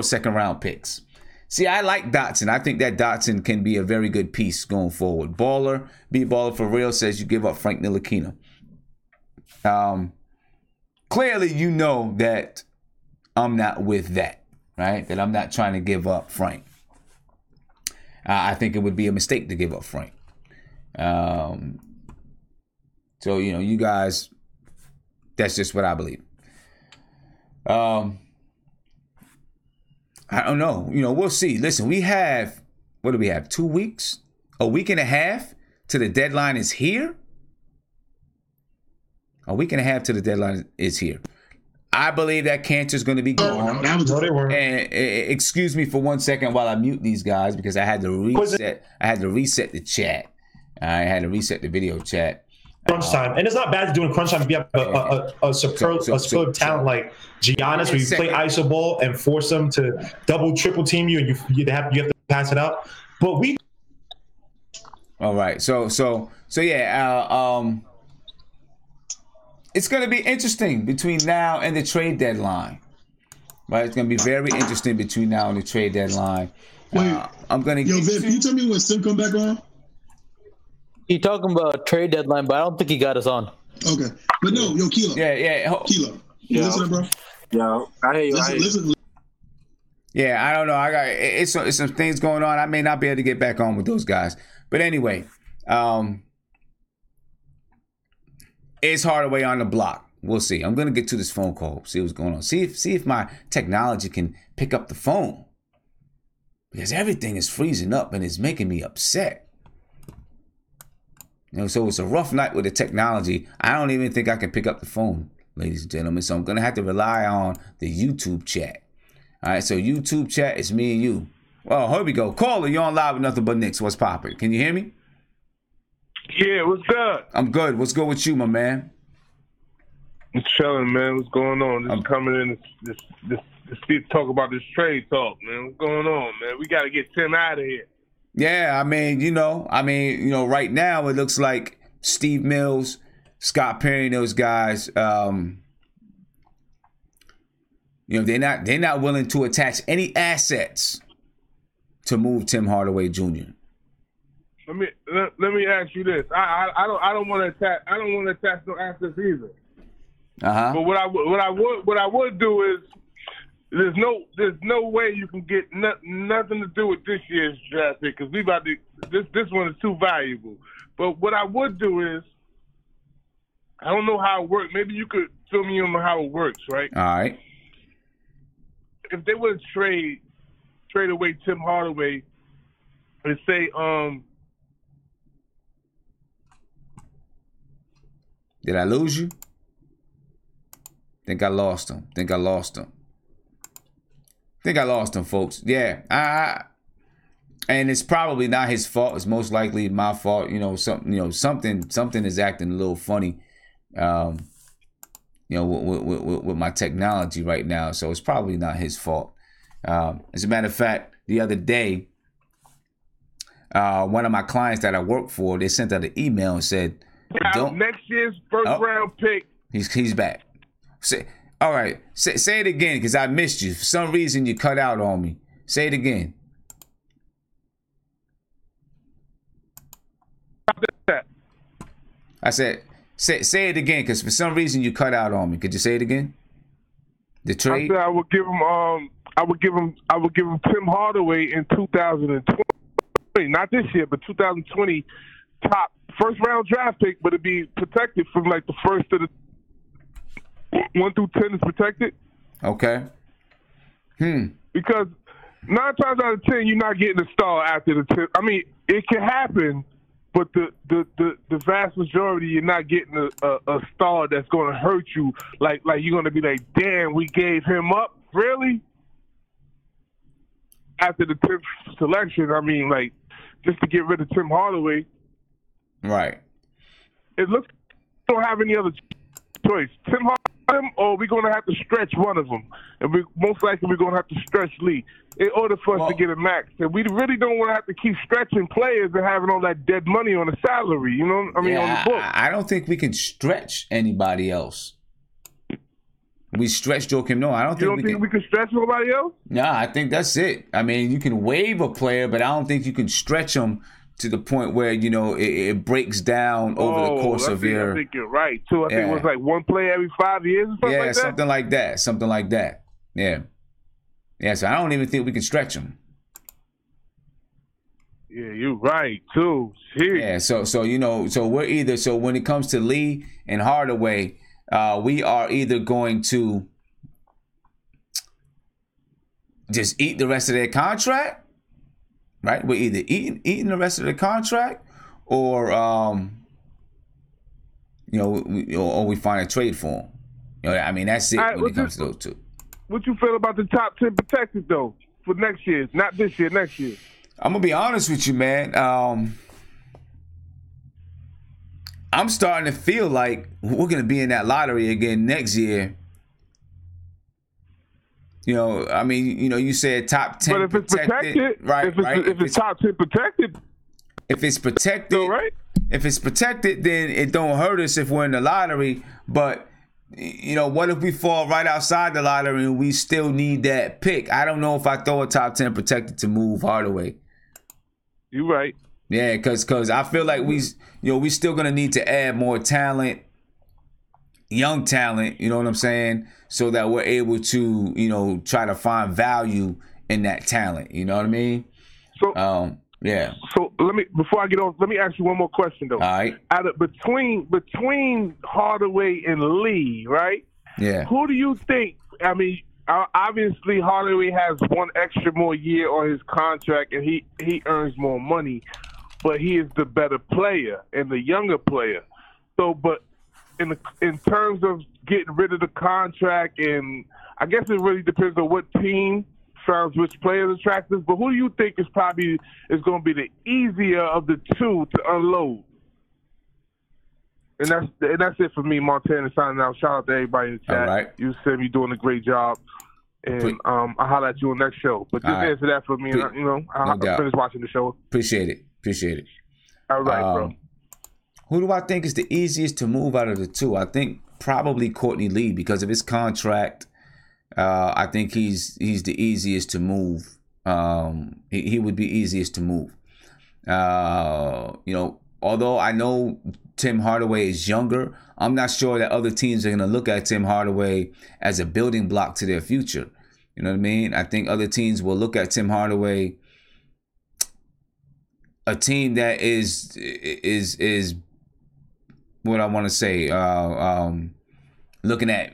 second round picks. See, I like Dotson. I think that Dotson can be a very good piece going forward. Baller, B-Baller for real says you give up Frank Ntilikina. Clearly, you know that I'm not with that, right? That I'm not trying to give up Frank. I think it would be a mistake to give up Frank. So, you guys, that's just what I believe. I don't know. We'll see. Listen, we have, what do we have? 2 weeks? A week and a half to the deadline is here? A week and a half to the deadline is here. I believe that Cantor's going to be gone. And excuse me for 1 second while I mute these guys because I had to reset. I had to reset the chat. I had to reset the video chat. Crunch time, and it's not bad doing crunch time if you have a superb talent like Giannis, where you play iso ball and force them to double, triple team you, and you have to pass it out. But we. All right, so yeah, it's going to be interesting between now and the trade deadline. Right, it's going to be very interesting between now and the trade deadline. Wait, I'm going to. Yo, Viv, can you tell me when Sim come back on? He talking about trade deadline, but I don't think he got us on. Okay, but no, yo, Kilo. Yeah. Kilo, you listening, bro? Yo, I hear you. Listen. Yeah, I don't know. I got it's some things going on. I may not be able to get back on with those guys, but anyway, it's Hardaway on the block. We'll see. I'm gonna get to this phone call. See what's going on. See if my technology can pick up the phone because everything is freezing up and it's making me upset. So it's a rough night with the technology. I don't even think I can pick up the phone, ladies and gentlemen. So I'm going to have to rely on the YouTube chat. All right, so YouTube chat, it's me and you. Well, here we go. Caller, you're on live with Nothing But Knicks. What's poppin'? Can you hear me? Yeah, what's good? I'm good. What's good with you, my man? I'm chilling, man. What's going on? Just coming in to talk about this trade talk, man. What's going on, man? We got to get Tim out of here. Yeah, I mean, right now it looks like Steve Mills, Scott Perry, those guys, they're not willing to attach any assets to move Tim Hardaway Jr. Let me ask you this. I don't want to attach no assets either. But what I would do is there's no way you can get nothing to do with this year's draft pick because this one is too valuable. But what I would do is I don't know how it works. Maybe you could fill me in on how it works, right? All right. If they were to trade away Tim Hardaway and say, did I lose you? Think I lost him. Think I lost him, folks. Yeah. And it's probably not his fault. It's most likely my fault. Something is acting a little funny. With my technology right now, so it's probably not his fault. As a matter of fact, the other day, one of my clients that I work for, they sent out an email and said, next year's first round pick. He's back. Say it again, because I missed you. For some reason, you cut out on me. Say it again. I said, say it again, because for some reason you cut out on me. Could you say it again? The trade. I said I would give him Tim Hardaway in 2020, not this year, but 2020, top first round draft pick, but it'd be protected from like the first to the 1 through 10 is protected. Okay. Because 9 times out of 10, you're not getting a star after the 10. I mean, it can happen. But the vast majority, you're not getting a star that's going to hurt you. Like you're going to be like, damn, we gave him up? Really? After the 10th selection, I mean, like, just to get rid of Tim Hardaway. Right. It looks like we don't have any other choice. Tim Hardaway, or we're going to have to stretch one of them. And most likely we're going to have to stretch Lee in order for us to get a max. And we really don't want to have to keep stretching players and having all that dead money on the salary, you know? I mean, on the book. I don't think we can stretch anybody else. We stretch Joakim Noah. I don't think we can stretch nobody else? No, I think that's it. I mean, you can waive a player, but I don't think you can stretch them to the point where, it breaks down over the course of your... I think you're right, too. I think it was like one player every 5 years or something like that? Yeah, something like that. Yeah. Yeah, so I don't even think we can stretch them. Yeah, you're right, too. Jeez. Yeah, so we're either... So when it comes to Lee and Hardaway, we are either going to just eat the rest of their contract, right? We're either eating the rest of the contract, or or we find a trade for them. I mean, that's it when it comes to those two. What you feel about the top 10 protected though for next year? Not this year, next year. I'm gonna be honest with you, man. I'm starting to feel like we're gonna be in that lottery again next year. I mean, you said top 10. But if it's protected, right? If it's top 10 protected, if it's protected, right? If it's protected, then it don't hurt us if we're in the lottery. But what if we fall right outside the lottery and we still need that pick? I don't know if I throw a top 10 protected to move Hardaway. You're right. Yeah, because I feel like we still gonna need to add more talent, young talent. You know what I'm saying? So that we're able to try to find value in that talent. You know what I mean? So yeah. So before I get on, let me ask you one more question though. All right. Between Hardaway and Lee, right? Yeah. Who do you think? I mean, obviously Hardaway has one extra more year on his contract, and he earns more money, but he is the better player and the younger player. So, but in terms of getting rid of the contract, and I guess it really depends on what team found which player is attractive. But who do you think is going to be the easier of the two to unload? And that's it for me, Montana signing out. Shout out to everybody in the chat. All right. You said you're doing a great job. And I'll holler at you on the next show. But just answer that for me. I'll finish watching the show. Appreciate it. All right, bro. Who do I think is the easiest to move out of the two? I think probably Courtney Lee because of his contract. I think he's the easiest to move. He would be easiest to move. Although I know Tim Hardaway is younger, I'm not sure that other teams are going to look at Tim Hardaway as a building block to their future. You know what I mean? I think other teams will look at Tim Hardaway, a team that is what I want to say. Looking at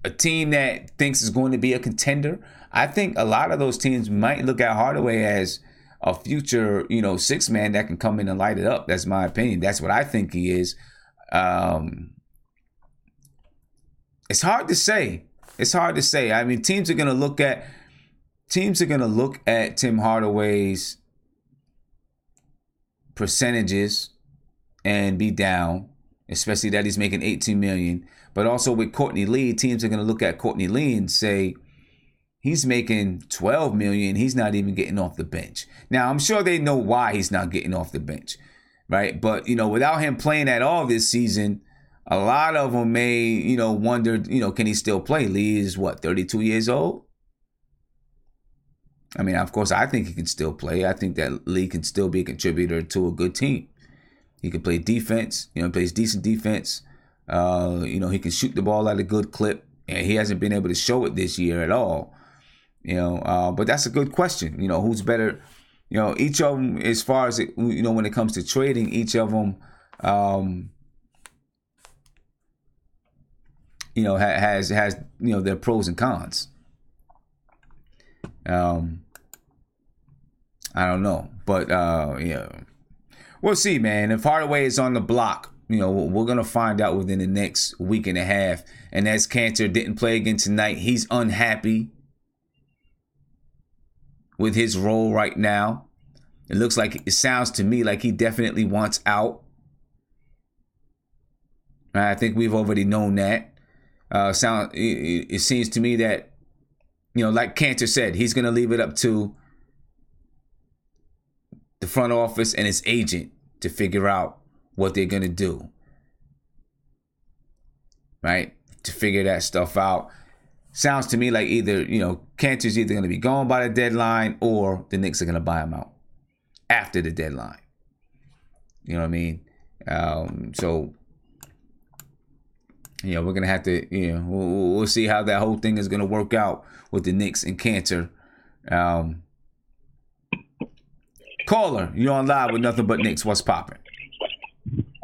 a team that thinks is going to be a contender, I think a lot of those teams might look at Hardaway as a future, six man that can come in and light it up. That's my opinion. That's what I think he is. It's hard to say. I mean, teams are going to look at Tim Hardaway's percentages and be down, especially that he's making $18 million. But also with Courtney Lee, teams are going to look at Courtney Lee and say he's making $12 million. He's not even getting off the bench. Now, I'm sure they know why he's not getting off the bench, right? But without him playing at all this season, a lot of them may wonder, can he still play? Lee is 32 years old. I mean, of course, I think he can still play. I think that Lee can still be a contributor to a good team. He can play defense. Plays decent defense. He can shoot the ball at a good clip, and he hasn't been able to show it this year at all. But that's a good question. Who's better? Each of them, as far as it, when it comes to trading, each of them, has their pros and cons. I don't know, but we'll see, man. If Hardaway is on the block, we're gonna find out within the next week and a half. And as Cantor didn't play again tonight, he's unhappy with his role right now. It sounds to me like he definitely wants out. I think we've already known that. It seems to me that, like Cantor said, he's going to leave it up to the front office and his agent to figure out what they're going to do. Right? To figure that stuff out. Sounds to me like either, Cantor's either going to be gone by the deadline or the Knicks are going to buy him out after the deadline. You know what I mean? So, we're going to have to, we'll see how that whole thing is going to work out with the Knicks and Cantor. Caller, you're on live with Nothing But Knicks. What's popping?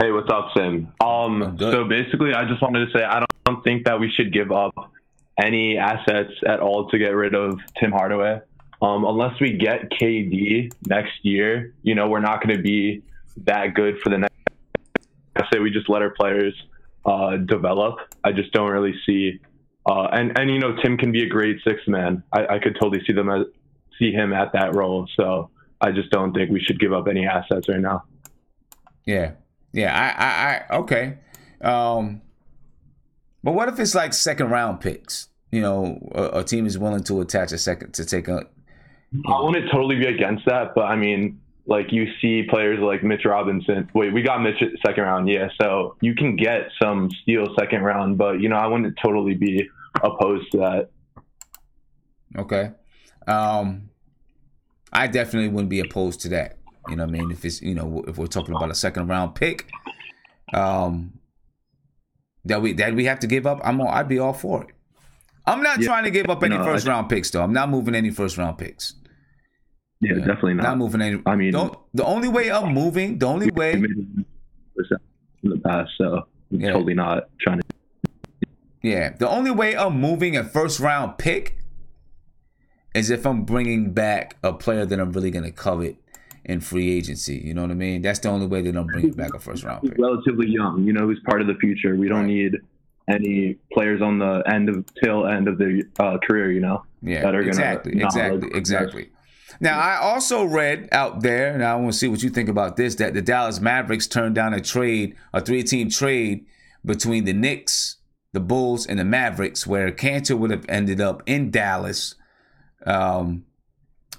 Hey, what's up, Sim? So basically, I just wanted to say I don't think that we should give up any assets at all to get rid of Tim Hardaway. Unless we get KD next year, we're not going to be that good for the next. I say we just let our players develop. I just don't really see. And Tim can be a great sixth man. I could totally see him at that role. So I just don't think we should give up any assets right now. Yeah. Okay. But what if it's like second round picks? A team is willing to attach a second to take a. I wouldn't totally be against that, but I mean, like you see players like Mitch Robinson. Wait, we got Mitch at second round, yeah. So you can get some steal second round, but I wouldn't totally be opposed to that. Okay. I definitely wouldn't be opposed to that. You know what I mean? If it's if we're talking about a second round pick, that we have to give up, I'd be all for it. I'm not trying to give up any first round picks though. I'm not moving any first round picks. Yeah, definitely not. Not moving any. I mean, the only way I'm moving, the only way in the past, so I'm totally not trying to. Yeah, the only way I'm moving a first round pick is if I'm bringing back a player that I'm really going to covet in free agency. You know what I mean? That's the only way that I'm bringing back a first round pick. He's relatively young, who's part of the future. We don't need any players on the tail end of their career, Yeah, that are exactly. Now, I also read out there, and I want to see what you think about this, that the Dallas Mavericks turned down a 3-team trade between the Knicks, the Bulls, and the Mavericks, where Cantor would have ended up in Dallas. The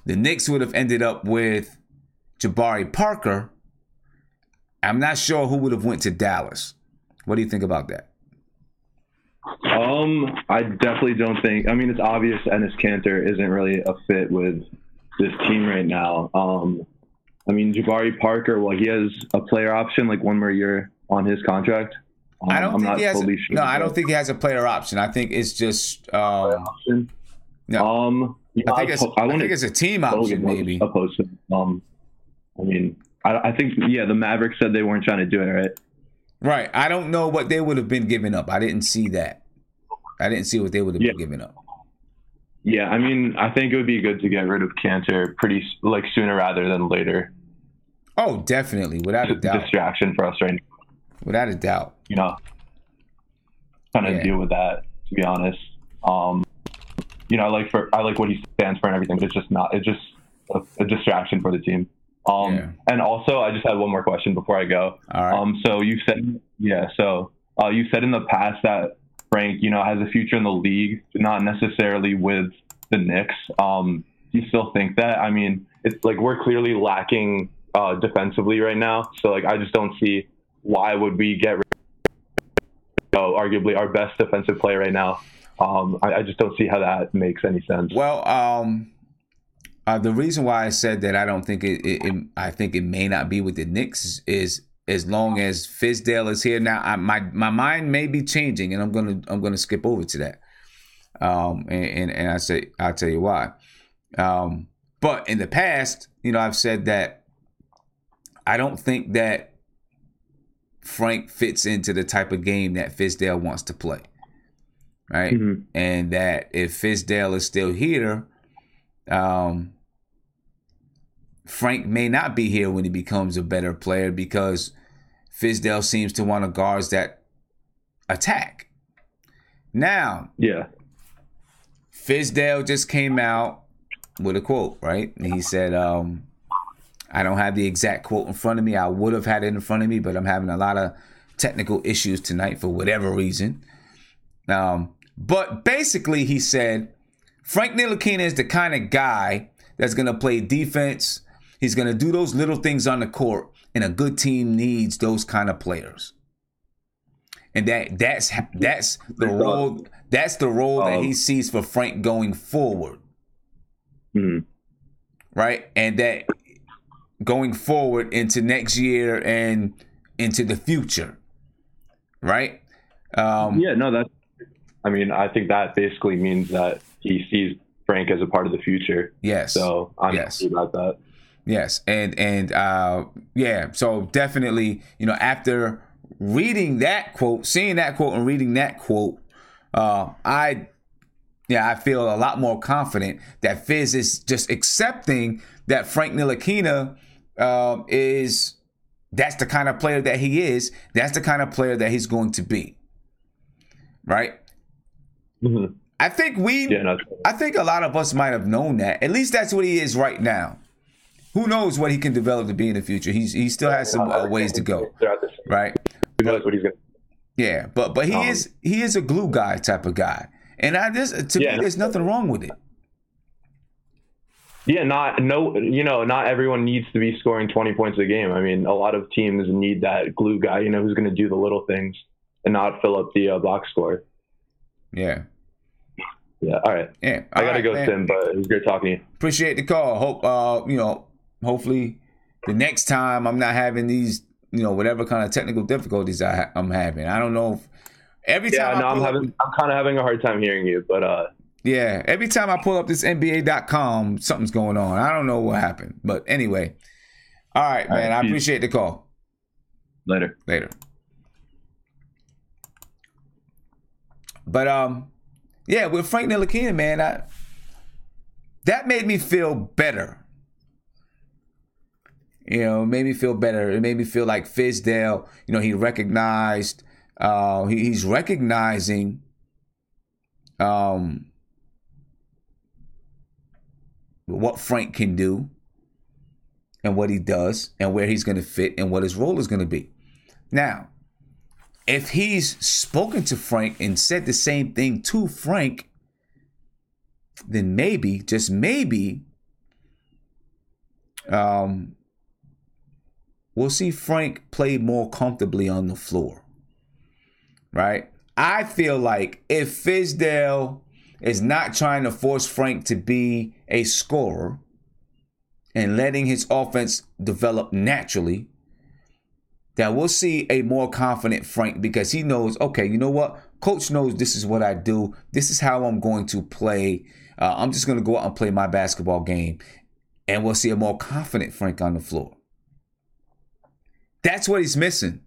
Knicks would have ended up with Jabari Parker. I'm not sure who would have went to Dallas. What do you think about that? I definitely don't think. I mean, it's obvious Enes Kanter isn't really a fit with this team right now. I mean, Jabari Parker, he has a player option, like one more year on his contract. I don't think he has. No, I don't think he has a player option. I think it's just. Option. No. I think it's a team option, maybe. Opposed to. I mean, I think the Mavericks said they weren't trying to do it, right? Right. I don't know what they would have been giving up. I didn't see that. I didn't see what they would have been giving up. Yeah, I mean, I think it would be good to get rid of Cantor sooner rather than later. Oh, definitely, without a doubt. Distraction for us right now. Without a doubt. Trying to deal with that, to be honest. I like what he stands for and everything, but it's just a distraction for the team. And also, I just had one more question before I go. All right. So you said, you said in the past that Frank, has a future in the league, not necessarily with the Knicks. Do you still think that? I mean, it's like we're clearly lacking defensively right now. So I just don't see why would we get rid of arguably our best defensive player right now. I just don't see how that makes any sense. Well, the reason why I said that I don't think I think it may not be with the Knicks is as long as Fizdale is here. Now, my mind may be changing, and I'm gonna skip over to that. And I'll tell you why. But in the past, I've said that I don't think that Frank fits into the type of game that Fizdale wants to play. Right. Mm-hmm. And that if Fizdale is still here, Frank may not be here when he becomes a better player because Fizdale seems to want to guards that attack. Now, Fizdale just came out with a quote, right? And he said, I don't have the exact quote in front of me. I would have had it in front of me, but I'm having a lot of technical issues tonight for whatever reason. But basically he said, Frank Ntilikina is the kind of guy that's going to play defense. He's going to do those little things on the court, and a good team needs those kind of players. And that's the role. That's the role that he sees for Frank going forward. Mm-hmm. Right? And that going forward into next year and into the future. Right? I think that basically means that he sees Frank as a part of the future. Yes. So I'm happy about that. Yes. So definitely, after reading that quote, seeing that quote and reading that quote, I feel a lot more confident that Fizz is just accepting that Frank Ntilikina that's the kind of player that he is. That's the kind of player that he's going to be. Right? Mm-hmm. I think a lot of us might have known that. At least that's what he is right now. Who knows what he can develop to be in the future? He still has some ways to go, right? Who knows what he's going to? Yeah, but he is a glue guy type of guy, and to me, there's nothing wrong with it. Yeah, not everyone needs to be scoring 20 points a game. I mean, a lot of teams need that glue guy, who's going to do the little things and not fill up the box score. Yeah. Yeah. All right. Yeah. I gotta go, Tim, but it was great talking to you. Appreciate the call. Hope hopefully the next time I'm not having these, whatever kind of technical difficulties I'm having. I don't know if every time. I'm kind of having a hard time hearing you, but every time I pull up this NBA.com, something's going on. I don't know what happened, but anyway. All right, man. I appreciate the call. Later. But with Frank Ntilikina, man, that made me feel better. Made me feel better. It made me feel like Fizdale, he recognized, he's recognizing what Frank can do and what he does and where he's going to fit and what his role is going to be. Now, if he's spoken to Frank and said the same thing to Frank, then maybe, just maybe, we'll see Frank play more comfortably on the floor, right? I feel like if Fizdale is not trying to force Frank to be a scorer and letting his offense develop naturally, that we'll see a more confident Frank because he knows, okay, you know what? Coach knows this is what I do. This is how I'm going to play. I'm just going to go out and play my basketball game. And we'll see a more confident Frank on the floor. That's what he's missing.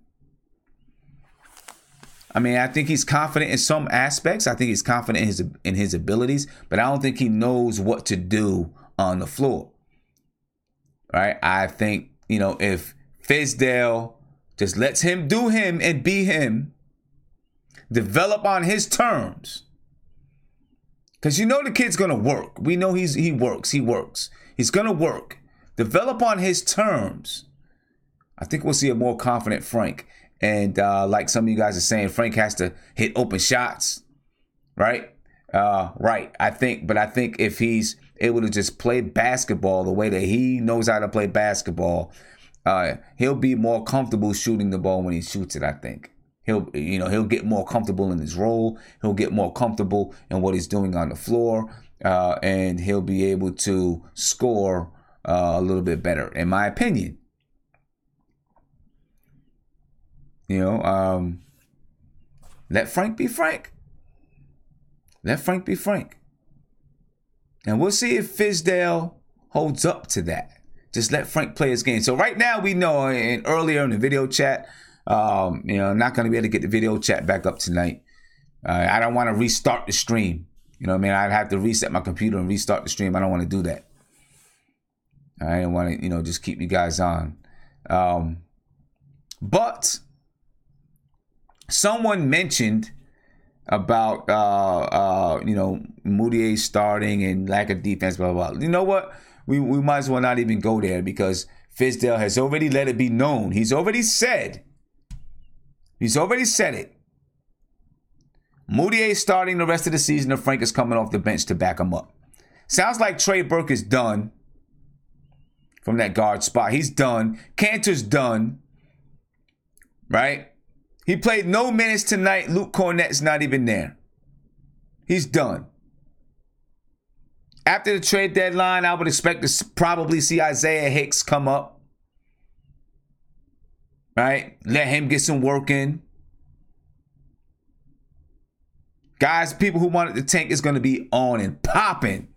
I mean, I think he's confident in some aspects. I think he's confident in his abilities, but I don't think he knows what to do on the floor. Right? I think, if Fizdale just lets him do him and be him, develop on his terms. Because the kid's going to work. We know he works. He's going to work. Develop on his terms. I think we'll see a more confident Frank. And like some of you guys are saying, Frank has to hit open shots. Right? Right. I think if he's able to just play basketball the way that he knows how to play basketball, he'll be more comfortable shooting the ball when he shoots it, I think. He'll get more comfortable in his role. He'll get more comfortable in what he's doing on the floor, and he'll be able to score a little bit better, in my opinion. Let Frank be Frank. Let Frank be Frank. And we'll see if Fizdale holds up to that. Just let Frank play his game. So right now we know, and earlier in the video chat, I'm not going to be able to get the video chat back up tonight. I don't want to restart the stream. I'd have to reset my computer and restart the stream. I don't want to do that. I don't want to, just keep you guys on. But someone mentioned about, Moutier starting and lack of defense, blah, blah, blah. You know what? We might as well not even go there because Fizdale has already let it be known. He's already said it. Moutier starting the rest of the season, and Frank is coming off the bench to back him up. Sounds like Trey Burke is done from that guard spot. He's done. Cantor's done. Right? He played no minutes tonight. Luke Cornett's not even there. He's done. After the trade deadline, I would expect to probably see Isaiah Hicks come up. Right? Let him get some work in. Guys, people who wanted the tank is going to be on and popping.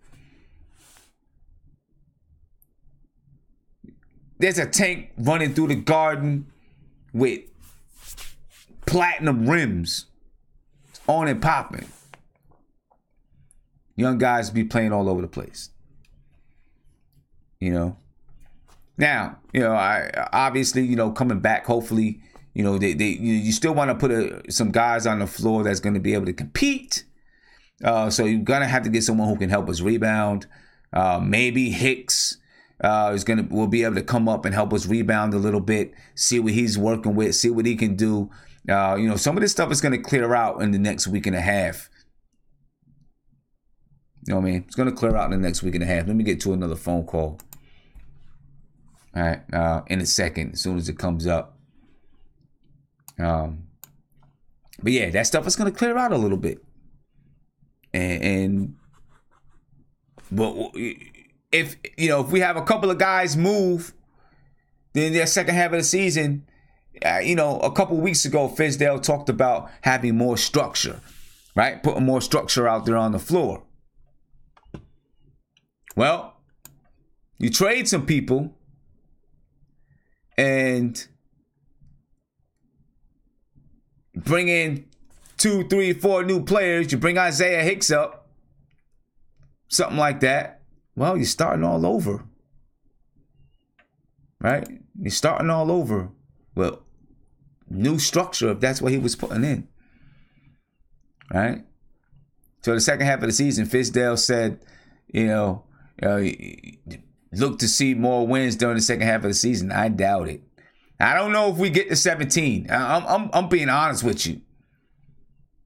There's a tank running through the Garden with platinum rims. It's on and popping. Young guys be playing all over the place. Now, I obviously, coming back, hopefully, you still want to put some guys on the floor that's going to be able to compete. So you're going to have to get someone who can help us rebound. Maybe Hicks will be able to come up and help us rebound a little bit, see what he's working with, see what he can do. Some of this stuff is going to clear out in the next week and a half. You know what I mean? It's going to clear out in the next week and a half. Let me get to another phone call. All right, in a second, as soon as it comes up. But yeah, that stuff is going to clear out a little bit. But if we have a couple of guys move, then the second half of the season, a couple of weeks ago, Fizdale talked about having more structure, right? Putting more structure out there on the floor. Well, you trade some people and bring in 2, 3, 4 new players. You bring Isaiah Hicks up, something like that. Well, you're starting all over, right? You're starting all over. Well, new structure, if that's what he was putting in, right? So the second half of the season, Fizdale said, look to see more wins during the second half of the season. I doubt it. I don't know if we get to 17. I'm being honest with you.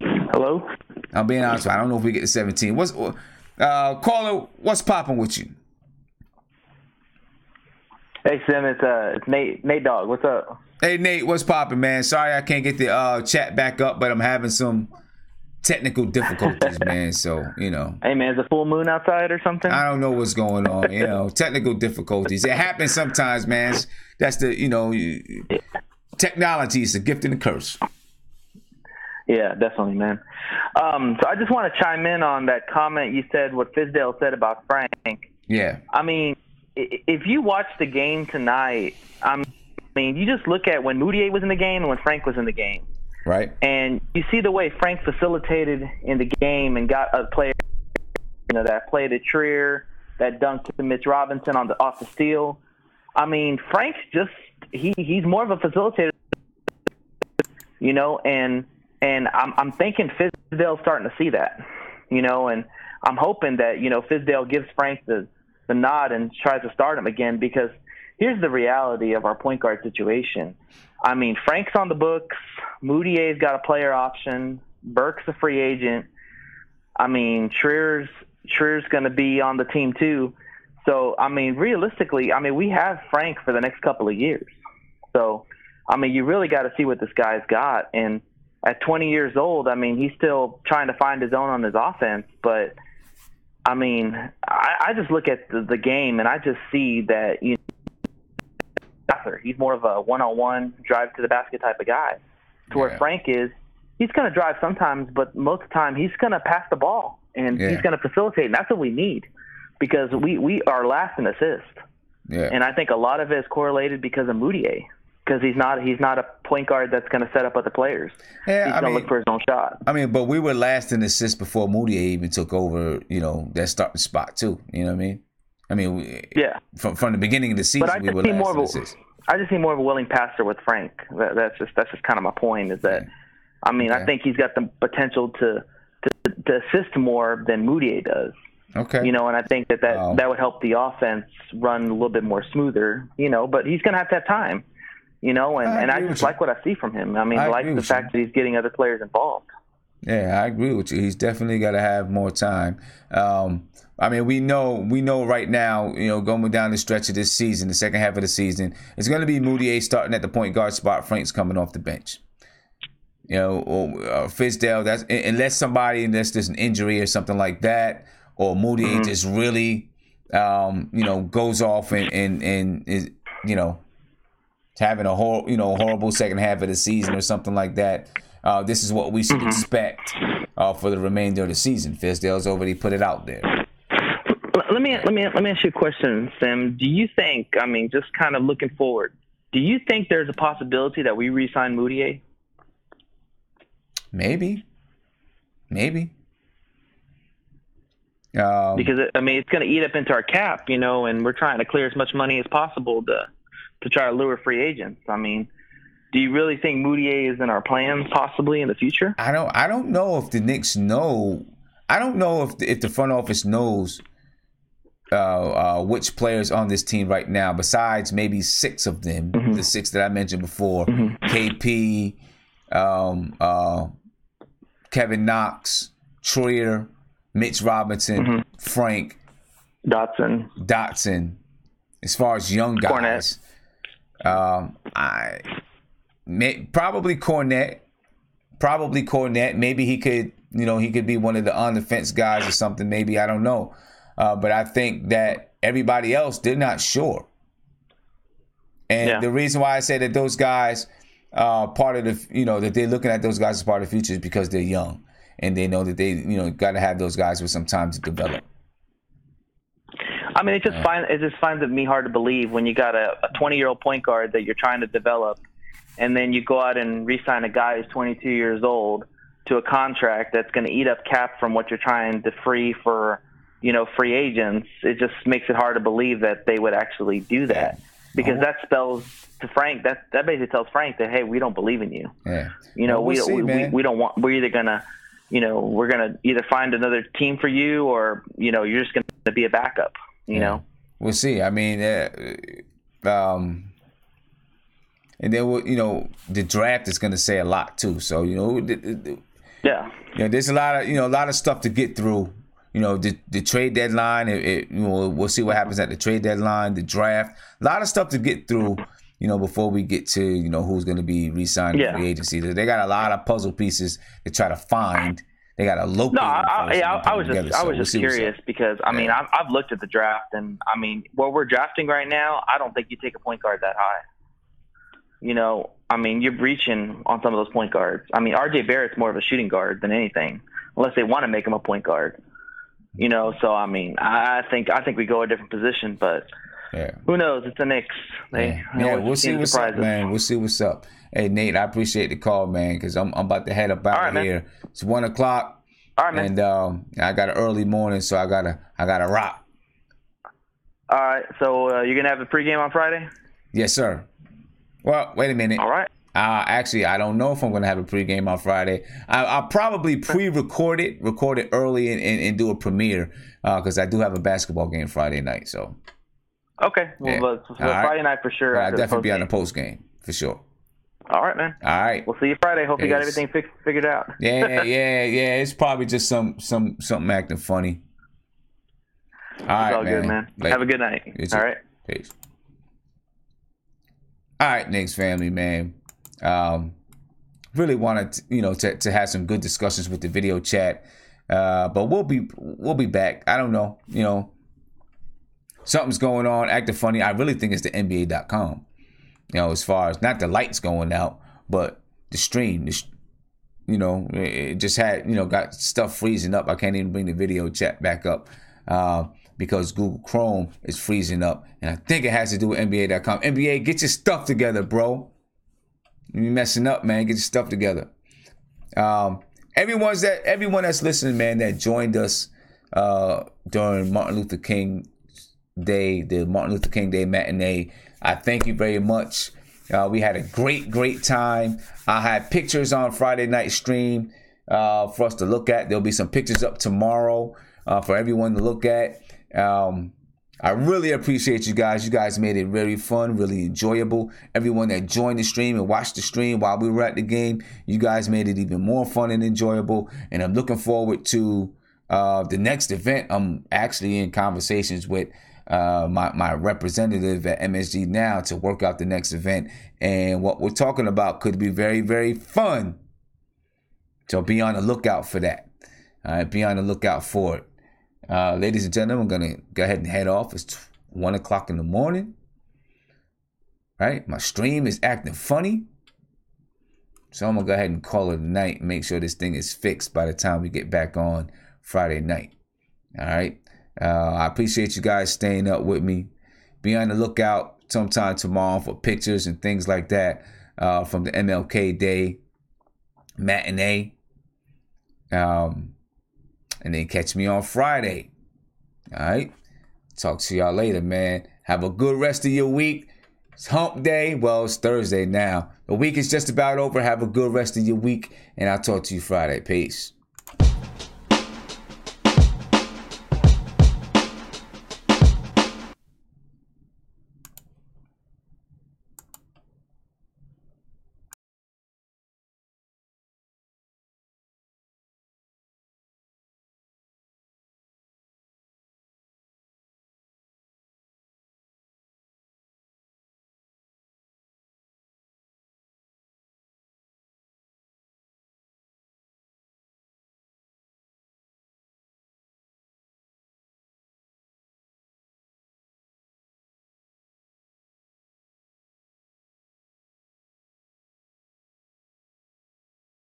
Hello? I'm being honest with you. I don't know if we get to 17. Caller, what's popping with you? Hey, Sim, it's Nate Dogg. What's up? Hey, Nate, what's popping, man? Sorry I can't get the chat back up, but I'm having some technical difficulties, man. So, Hey, man, is a full moon outside or something? I don't know what's going on. Technical difficulties. It happens sometimes, man. That's the, technology is a gift and a curse. Yeah, definitely, man. So I just want to chime in on that comment you said, what Fizdale said about Frank. Yeah. I mean, if you watch the game tonight, you just look at when Moutier was in the game and when Frank was in the game. Right. And you see the way Frank facilitated in the game and got a player, that played at Trier, that dunked to Mitch Robinson off the steal. I mean, Frank's just he's more of a facilitator, and I'm thinking Fizdale's starting to see that, and I'm hoping that Fizdale gives Frank the nod and tries to start him again, because here's the reality of our point guard situation. I mean, Frank's on the books. Moutier's got a player option. Burke's a free agent. I mean, Trier's going to be on the team too. So, I mean, realistically, we have Frank for the next couple of years. So, you really got to see what this guy's got. And at 20 years old, he's still trying to find his own on his offense. But, I just look at the game and I just see that, he's more of a one-on-one drive to the basket type of guy. To where Frank is, he's going to drive sometimes, but most of the time he's going to pass the ball and he's going to facilitate. And that's what we need, because we are last in assists. Yeah. And I think a lot of it is correlated because of Moutier, because he's not a point guard that's going to set up other players. Yeah, he's going to look for his own shot. But we were last in assists before Moutier even took over, that starting spot too. You know what I mean? From the beginning of the season, we were last in assists. I just see more of a willing passer with Frank. That's just kind of my point. Is that I think he's got the potential to assist more than Moutier does. Okay. And I think that would help the offense run a little bit more smoother. But he's going to have time. And I just like what I see from him. I like the fact that he's getting other players involved. Yeah, I agree with you. He's definitely got to have more time. We know right now, going down the stretch of this season, the second half of the season, it's going to be Moutier starting at the point guard spot. Frank's coming off the bench. Or Fizdale. That's unless there's an injury or something like that, or Moutier just really, goes off and is, having a horrible second half of the season or something like that. This is what we should expect for the remainder of the season. Fizdale's already put it out there. Let me ask you a question, Sam. Do you think, just kind of looking forward, do you think there's a possibility that we re-sign Moutier? Maybe. Because it's going to eat up into our cap, and we're trying to clear as much money as possible to try to lure free agents. Do you really think Moutier is in our plans possibly in the future? I don't know if the Knicks know. I don't know if the front office knows which players on this team right now, besides maybe 6 of them, the 6 that I mentioned before, KP, Kevin Knox, Trier, Mitch Robinson, Frank, Dotson. As far as young guys, probably Cornette. Maybe he could be one of the on the fence guys or something. Maybe, I don't know. But I think that everybody else, they're not sure. And the reason why I say that those guys part of the, that they're looking at those guys as part of the future is because they're young and they know that they, got to have those guys with some time to develop. It just finds it me hard to believe when you got a 20-year-old point guard that you're trying to develop, and then you go out and re-sign a guy who's 22 years old to a contract that's going to eat up cap from what you're trying to free for, free agents. It just makes it hard to believe that they would actually do that, because that spells to Frank, that basically tells Frank that, hey, we don't believe in you. Yeah. We don't want. We're either gonna, we're gonna either find another team for you, or you're just gonna be a backup. We'll see. And then the draft is going to say a lot too. So there's a lot of stuff to get through. The trade deadline. We'll see what happens at the trade deadline. The draft. A lot of stuff to get through. Before we get to who's going to be re-signed in free agency. They got a lot of puzzle pieces to try to find. They got to locate. No, I was just curious because I've looked at the draft, and what we're drafting right now, I don't think you take a point guard that high. You're reaching on some of those point guards. RJ Barrett's more of a shooting guard than anything, unless they want to make him a point guard. So I think we go a different position, but Yeah. Who knows? It's the Knicks. We'll see what's up, man. We'll see what's up. Hey, Nate, I appreciate the call, man, because I'm about to head up out of here. It's 1 o'clock. All right, man. And I got an early morning, so I gotta rock. All right. So you're gonna have a pregame on Friday? Yes, sir. Well, wait a minute. All right. Actually, I don't know if I'm going to have a pregame on Friday. I'll probably record it early and do a premiere because I do have a basketball game Friday night. So. Okay. Well, Friday night for sure. I'll definitely be on the post game for sure. All right, man. All right. We'll see you Friday. Hope you got everything figured out. Yeah. It's probably just something acting funny. All right, all good, man. Have a good night. All right. Peace. All right, Knicks family, man. Really wanted to have some good discussions with the video chat, but we'll be back. I don't know, something's going on, acting funny. I really think it's the NBA.com. As far as not the lights going out, but the stream. It just had got stuff freezing up. I can't even bring the video chat back up because Google Chrome is freezing up, and I think it has to do with NBA.com. NBA, get your stuff together, bro. You're messing up, man. Get your stuff together. Everyone that's listening, man, that joined us during Martin Luther King Day, the Martin Luther King Day matinee, I thank you very much. We had a great time. I had pictures on Friday night stream for us to look at. There'll be some pictures up tomorrow for everyone to look at. I really appreciate you guys. You guys made it very fun, really enjoyable. Everyone that joined the stream and watched the stream while we were at the game, you guys made it even more fun and enjoyable. And I'm looking forward to the next event. I'm actually in conversations with my representative at MSG now to work out the next event. And what we're talking about could be very, very fun. So be on the lookout for that. All right, be on the lookout for it. Ladies and gentlemen, I'm going to go ahead and head off. It's 1 o'clock in the morning. Right? My stream is acting funny. So I'm going to go ahead and call it a night and make sure this thing is fixed by the time we get back on Friday night. All right? I appreciate you guys staying up with me. Be on the lookout sometime tomorrow for pictures and things like that from the MLK Day matinee. And then catch me on Friday. All right? Talk to y'all later, man. Have a good rest of your week. It's hump day. Well, it's Thursday now. The week is just about over. Have a good rest of your week. And I'll talk to you Friday. Peace.